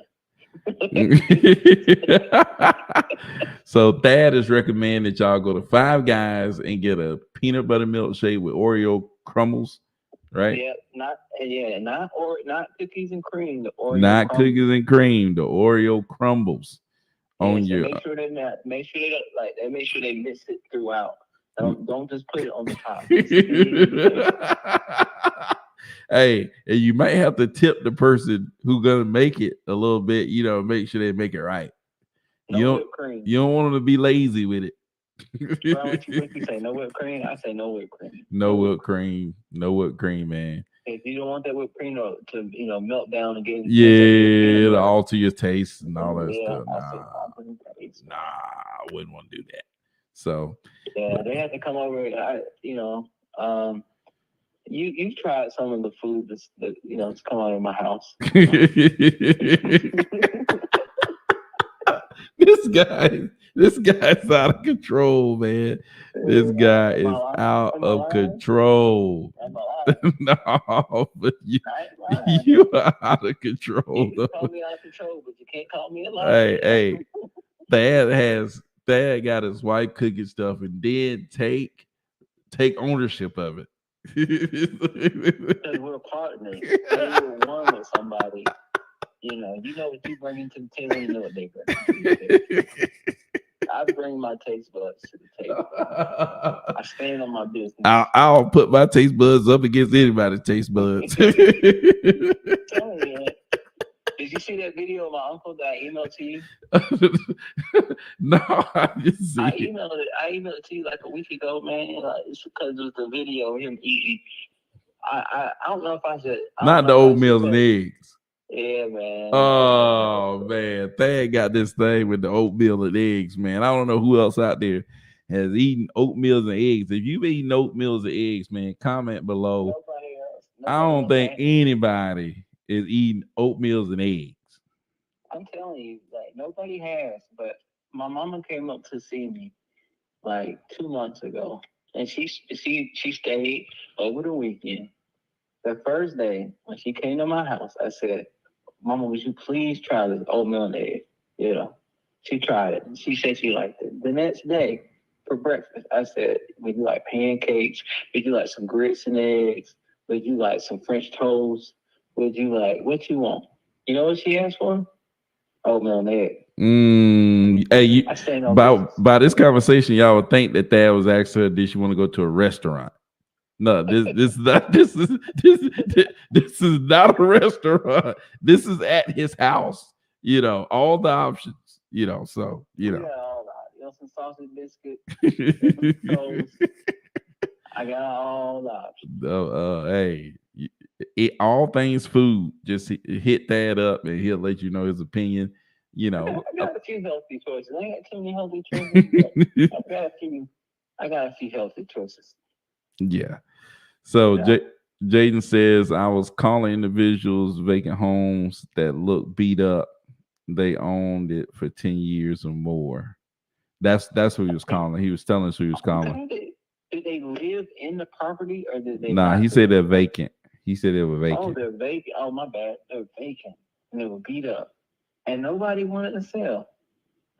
So Thad is recommending that y'all go to Five Guys and get a peanut butter milkshake with Oreo crumbles. right? Yeah, not cookies and cream. The Oreo Not crumbles. cookies and cream, the Oreo crumbles Yeah, on so your. make sure they not. Make sure they don't, like. They make sure they mix it throughout. Don't just put it on the top. Hey, and you might have to tip the person who's gonna make it a little bit. Make sure they make it right. No whipped cream. You don't want them to be lazy with it. Bro, what you say? No whipped cream? I say no whipped cream. No whipped cream. No whipped cream, man. If you don't want that whipped cream to melt down and get to alter your taste and all that stuff. Nah, I wouldn't want to do that. So yeah, they have to come over. You tried some of the food that's come out of my house. This guy's out of control, man. This guy is out of control. No, but you are out of control. You call me out of control, but you can't call me a liar. Hey, Dad got his wife cooking stuff and then take ownership of it. Because we're partners. We're one with somebody. You know what you bring into the table, you know what they bring. I bring my taste buds to the table. I stand on my business. I'll put my taste buds up against anybody's taste buds. Tell me, man. Did you see that video of my uncle that I emailed to you? No, I didn't see I emailed it to you like a week ago, man. It's because of the video of him eating. I don't know if I should. Not the oatmeal and eggs. Yeah, man. Oh man, Thad got this thing with the oatmeal and eggs, man. I don't know who else out there has eaten oatmeals and eggs. If you've eaten oatmeals and eggs, man, comment below. Nobody else. I don't think anybody is eating oatmeals and eggs. I'm telling you, like nobody has. But my mama came up to see me like 2 months ago, and she stayed over the weekend. The first day when she came to my house, I said, "Mama, would you please try this oatmeal and egg?" She tried it. She said she liked it. The next day for breakfast, I said, "Would you like pancakes? Would you like some grits and eggs? Would you like some French toast? Would you like what you want?" You know what she asked for? Oatmeal and egg. Hey, by this conversation, y'all would think that was asking her, did she want to go to a restaurant? No, this is not a restaurant. This is at his house. All the options. So some sausage biscuit, toast. I got all the options. Hey, all things food. Just hit that up, and he'll let you know his opinion. I got a few healthy choices. I ain't got too many healthy choices. I got a few healthy choices. Yeah. So Jaden says, I was calling individuals vacant homes that look beat up. They owned it for 10 years or more. That's who he was calling. He was telling us who he was calling. Did they live in the property or did they? Nah, he said they're vacant. He said they were vacant. Oh, they're vacant. Oh, my bad. They're vacant and they were beat up, and nobody wanted to sell.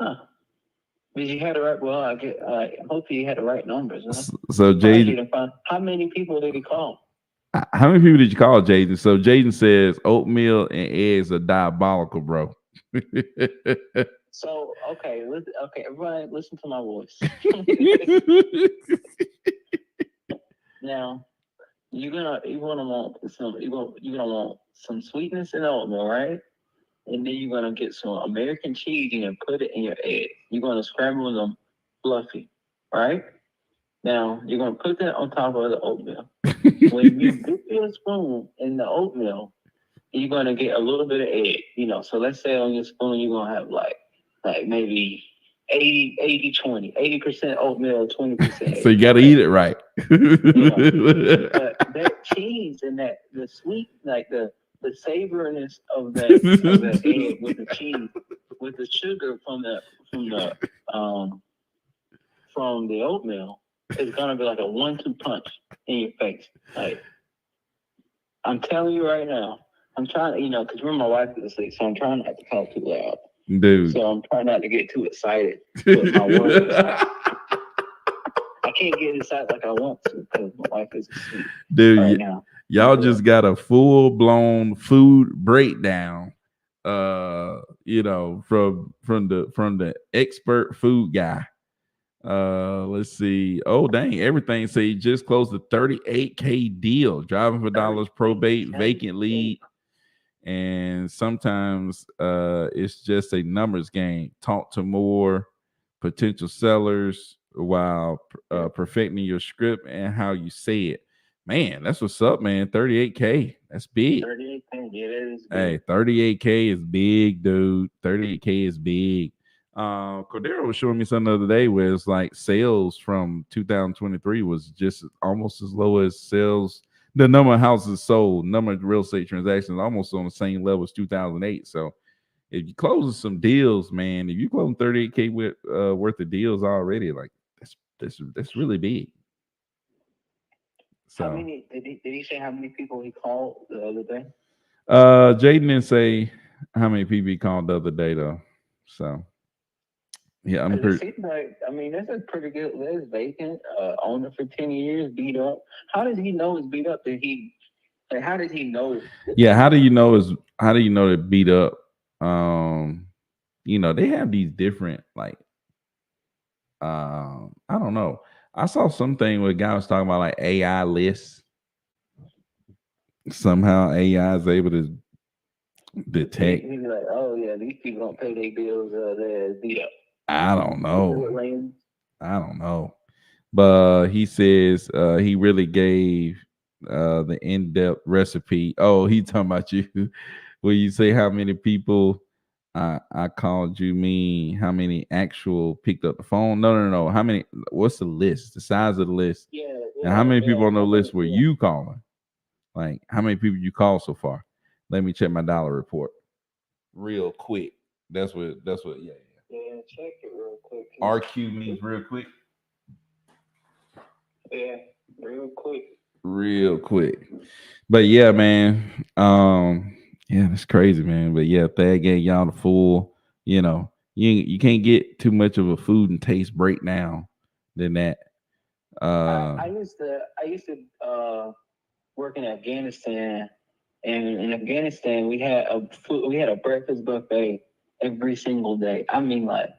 Huh? Did you have the right? Well, hopefully you had the right numbers. Huh? So Jaden, how many people did he call? How many people did you call, Jaden? So Jaden says oatmeal and eggs are diabolical, bro. So okay, everybody, listen to my voice. Now, you're gonna want some sweetness in oatmeal, right? And then you're gonna get some American cheese and put it in your egg. You're gonna scramble them fluffy, right? Now you're gonna put that on top of the oatmeal. When you dip your spoon in the oatmeal, you're gonna get a little bit of egg. So let's say on your spoon you're gonna have like maybe 80-20, 80% oatmeal, 20%. So you gotta eat it right. But that cheese and the sweet, like the savoriness of that egg with the cheese, with the sugar from the oatmeal, is gonna be like a 1-2 punch in your face. Like I'm telling you right now, I'm trying to, because my wife is asleep, so I'm trying not to talk too loud. Dude. So I'm trying not to get too excited with my words. I can't get excited like I want to because my wife is asleep. Dude, right now. Y'all just got a full blown food breakdown. From the expert food guy. Let's see. Oh dang, everything say he just closed a 38K deal. Driving for dollars, probate, vacant lead. And sometimes it's just a numbers game. Talk to more potential sellers while perfecting your script and how you say it. Man, that's what's up, man. 38K. That's big. 38K, yeah, that is big. Hey, 38K is big, dude. 38K is big. Cordero was showing me something the other day where it's like sales from 2023 was just almost as low as sales. The number of houses sold, number of real estate transactions, almost on the same level as 2008. So if you closing some deals, man, if you closing 38K with worth of deals already, like that's really big. So how many did he say how many people he called the other day? Jaden didn't say how many people he called the other day though. So yeah, I'm pretty. It seems like, I mean, that's a pretty good list. Vacant, owner for 10 years, beat up. How does he know it's beat up? How did he know? Yeah, how do you know it beat up? They have these different like I don't know. I saw something where a guy was talking about like AI lists. Somehow AI is able to detect. He's like, oh yeah, these people don't pay their bills. They're beat up. I don't know. But he says he really gave the in-depth recipe. Oh, he talking about you. Where you say how many people I called you, mean how many actual picked up the phone? No. How many? What's the list? The size of the list? Yeah. And how many people on the list were you calling? Like how many people you called so far? Let me check my dollar report real quick. That's what. Yeah. Yeah, check it real quick. RQ means real quick. Yeah, real quick. But yeah, man. Yeah, that's crazy, man. But yeah, Thad gave y'all the full, you can't get too much of a food and taste breakdown than that. I used to work in Afghanistan, and in Afghanistan we had a breakfast buffet every single day. I mean, like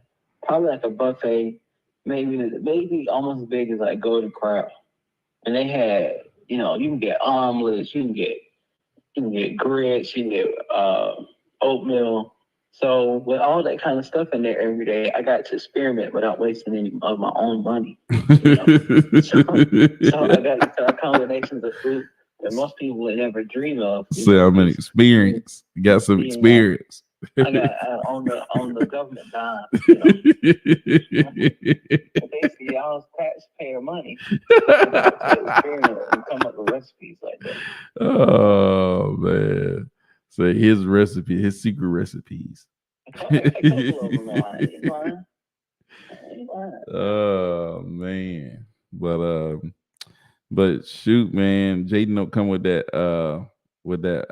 probably like a buffet, maybe almost as big as like Golden Corral. And they had, you can get omelets, you can get grits, you can get oatmeal. So with all that kind of stuff in there every day, I got to experiment without wasting any of my own money. So I got combinations of food that most people would never dream of. So I'm an experience. You got some experience. I got on the government dime. Basically, y'all's taxpayer money. Experiment and come up with recipes like that. Oh man! So his secret recipes. Oh man! But shoot, man, Jaden don't come with that.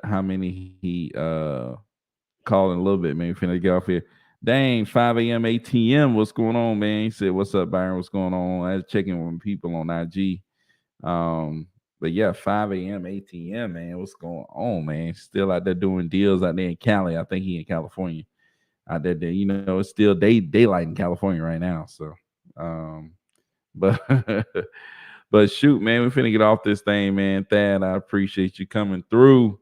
How many he called in a little bit, man. We finna get off here. Dang, 5 a.m. ATM. What's going on, man? He said, "What's up, Byron? What's going on?" I was checking with people on IG. But yeah, 5 a.m. ATM, man. What's going on, man? Still out there doing deals out there in Cali. I think he in California. Out there, it's still daylight in California right now. So, but but shoot, man, we finna get off this thing, man. Thad, I appreciate you coming through,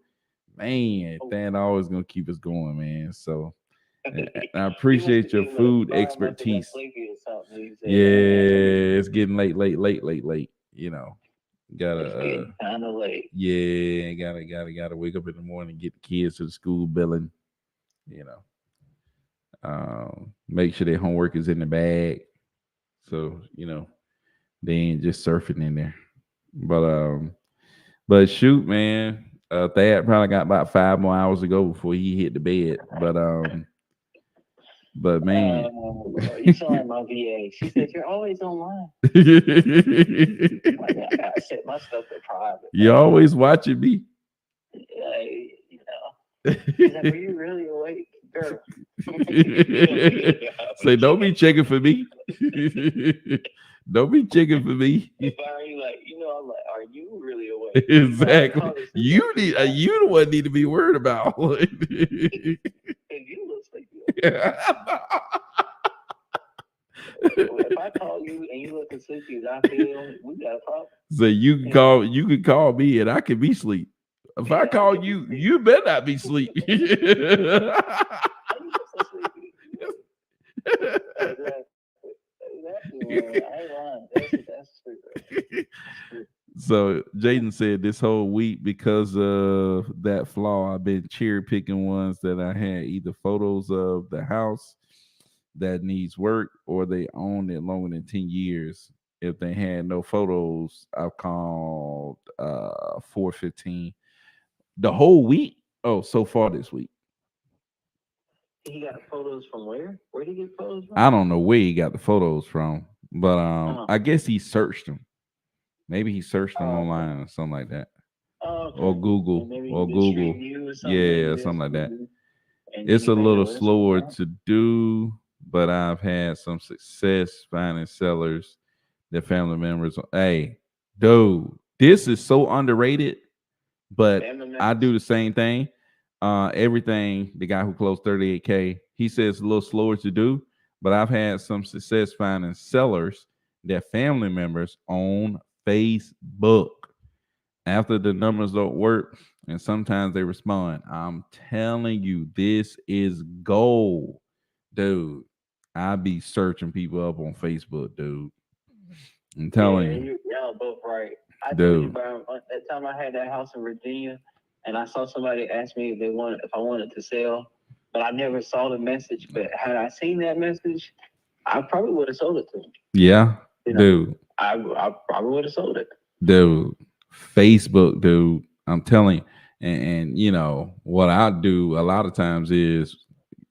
man. Thad always gonna keep us going, man. So I appreciate your food expertise. Yeah, it's getting late. Gotta kind of late. Yeah, gotta wake up in the morning, get the kids to the school billing. Make sure their homework is in the bag, so they ain't just surfing in there. But shoot, man, Thad probably got about 5 more hours to go before he hit the bed. But man, you sound like my VA. She said you're always online. I gotta set my stuff to private. You always watching me. She's like, are you really awake, girl? Say, don't be checking for me. Don't be checking for me. If I are you like, I'm like, are are you really awake? Exactly. You need you the one need to be worried about. And you look sleepy. If I call you and you looking sleepy as I feel, we got a problem. So you can call me and I can be asleep. If I call you, you better not be asleep. So Jaden said this whole week, because of that flaw, I've been cherry picking ones that I had either photos of the house that needs work or they owned it longer than 10 years. If they had no photos, I've called 415 the whole week. Oh, so far this week. He got photos from where? Where did he get photos from? I don't know where he got the photos from, but I guess he searched them. Maybe he searched them online or something like that. Or Google. Or Google. Yeah, something like that. It's a little slower to do, but I've had some success finding sellers that family members. Hey, dude, this is so underrated, but I do the same thing. Everything, the guy who closed 38K, he says a little slower to do, but I've had some success finding sellers that family members on Facebook after the numbers don't work, and sometimes they respond. I'm telling you, this is gold, dude. I be searching people up on Facebook, dude. I'm telling you. Y'all both right. I dude. told you about that time I had that house in Virginia, and I saw somebody ask me if I wanted to sell, but I never saw the message. But had I seen that message, I probably would have sold it to him. Yeah, dude. I probably would have sold it. Dude, Facebook, dude. I'm telling you. And you know, what I do a lot of times is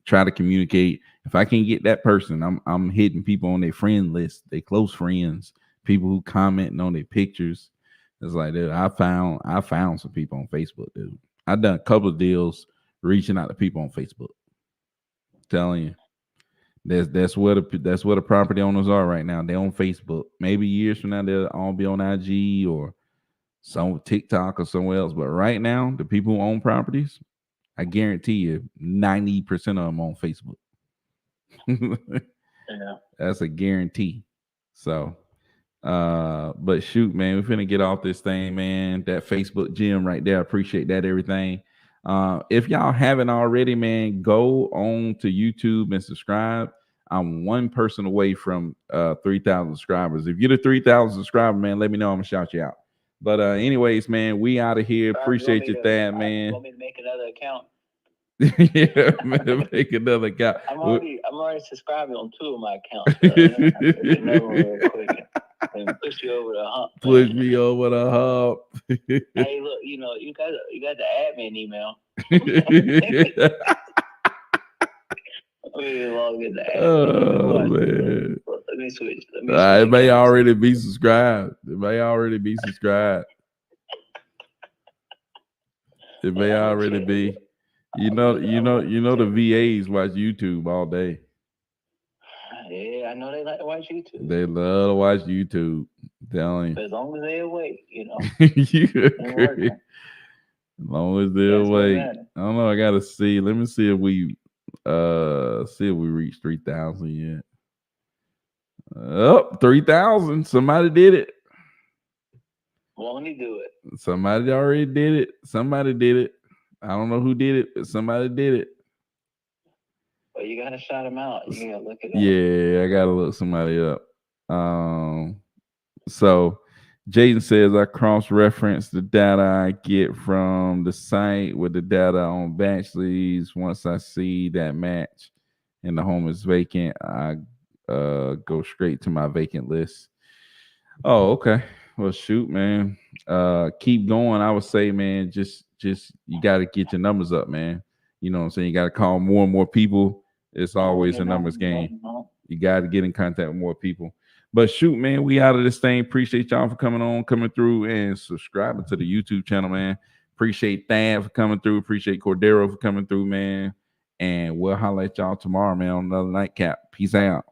try to communicate. If I can get that person, I'm hitting people on their friend list, they close friends, people who commenting on their pictures. It's like, dude, I found some people on Facebook, dude. I've done a couple of deals reaching out to people on Facebook. Telling you. That's where the property owners are right now. They're on Facebook. Maybe years from now they'll all be on IG or some TikTok or somewhere else. But right now, the people who own properties, I guarantee you, 90% of them on Facebook. Yeah. That's a guarantee. So, but shoot, man, we're finna get off this thing, man. That Facebook gym right there. Appreciate that, everything. If y'all haven't already, man, go on to YouTube and subscribe. I'm one person away from 3,000 subscribers. If you're the 3,000 subscriber, man, let me know. I'm gonna shout you out. But anyways, man, we out of here. Appreciate you, Thad, man. You want me to make another account? Yeah, man, make another account. I'm already subscribing on 2 of my accounts. Another one real quick and push you over the hump. Push me over the hump. Hey, look, you got the admin email. Oh man. Let me switch. It may already be subscribed. It may already be. You know the VAs watch YouTube all day. Yeah, I know they like to watch YouTube. They love to watch YouTube. I'm telling you. As long as they're awake, You agree. As long as they're awake. I don't know. I gotta see. Let me see if we reached 3,000 yet. Oh, 3,000. Somebody did it. Won't he do it? Somebody already did it. Somebody did it. I don't know who did it, but somebody did it. Well, you gotta shout him out. You gotta look it up. Yeah, I gotta look somebody up. So Jaden says I cross-reference the data I get from the site with the data on batch leads. Once I see that match and the home is vacant, I go straight to my vacant list. Oh, okay. Well, shoot, man. Keep going. I would say, man, just you got to get your numbers up, man. You know what I'm saying? You got to call more and more people. It's always a numbers game. You got to get in contact with more people. But shoot, man, we out of this thing. Appreciate y'all for coming through, and subscribing to the YouTube channel, man. Appreciate Thad for coming through. Appreciate Cordero for coming through, man. And we'll holler at y'all tomorrow, man, on another Nightcap. Peace out.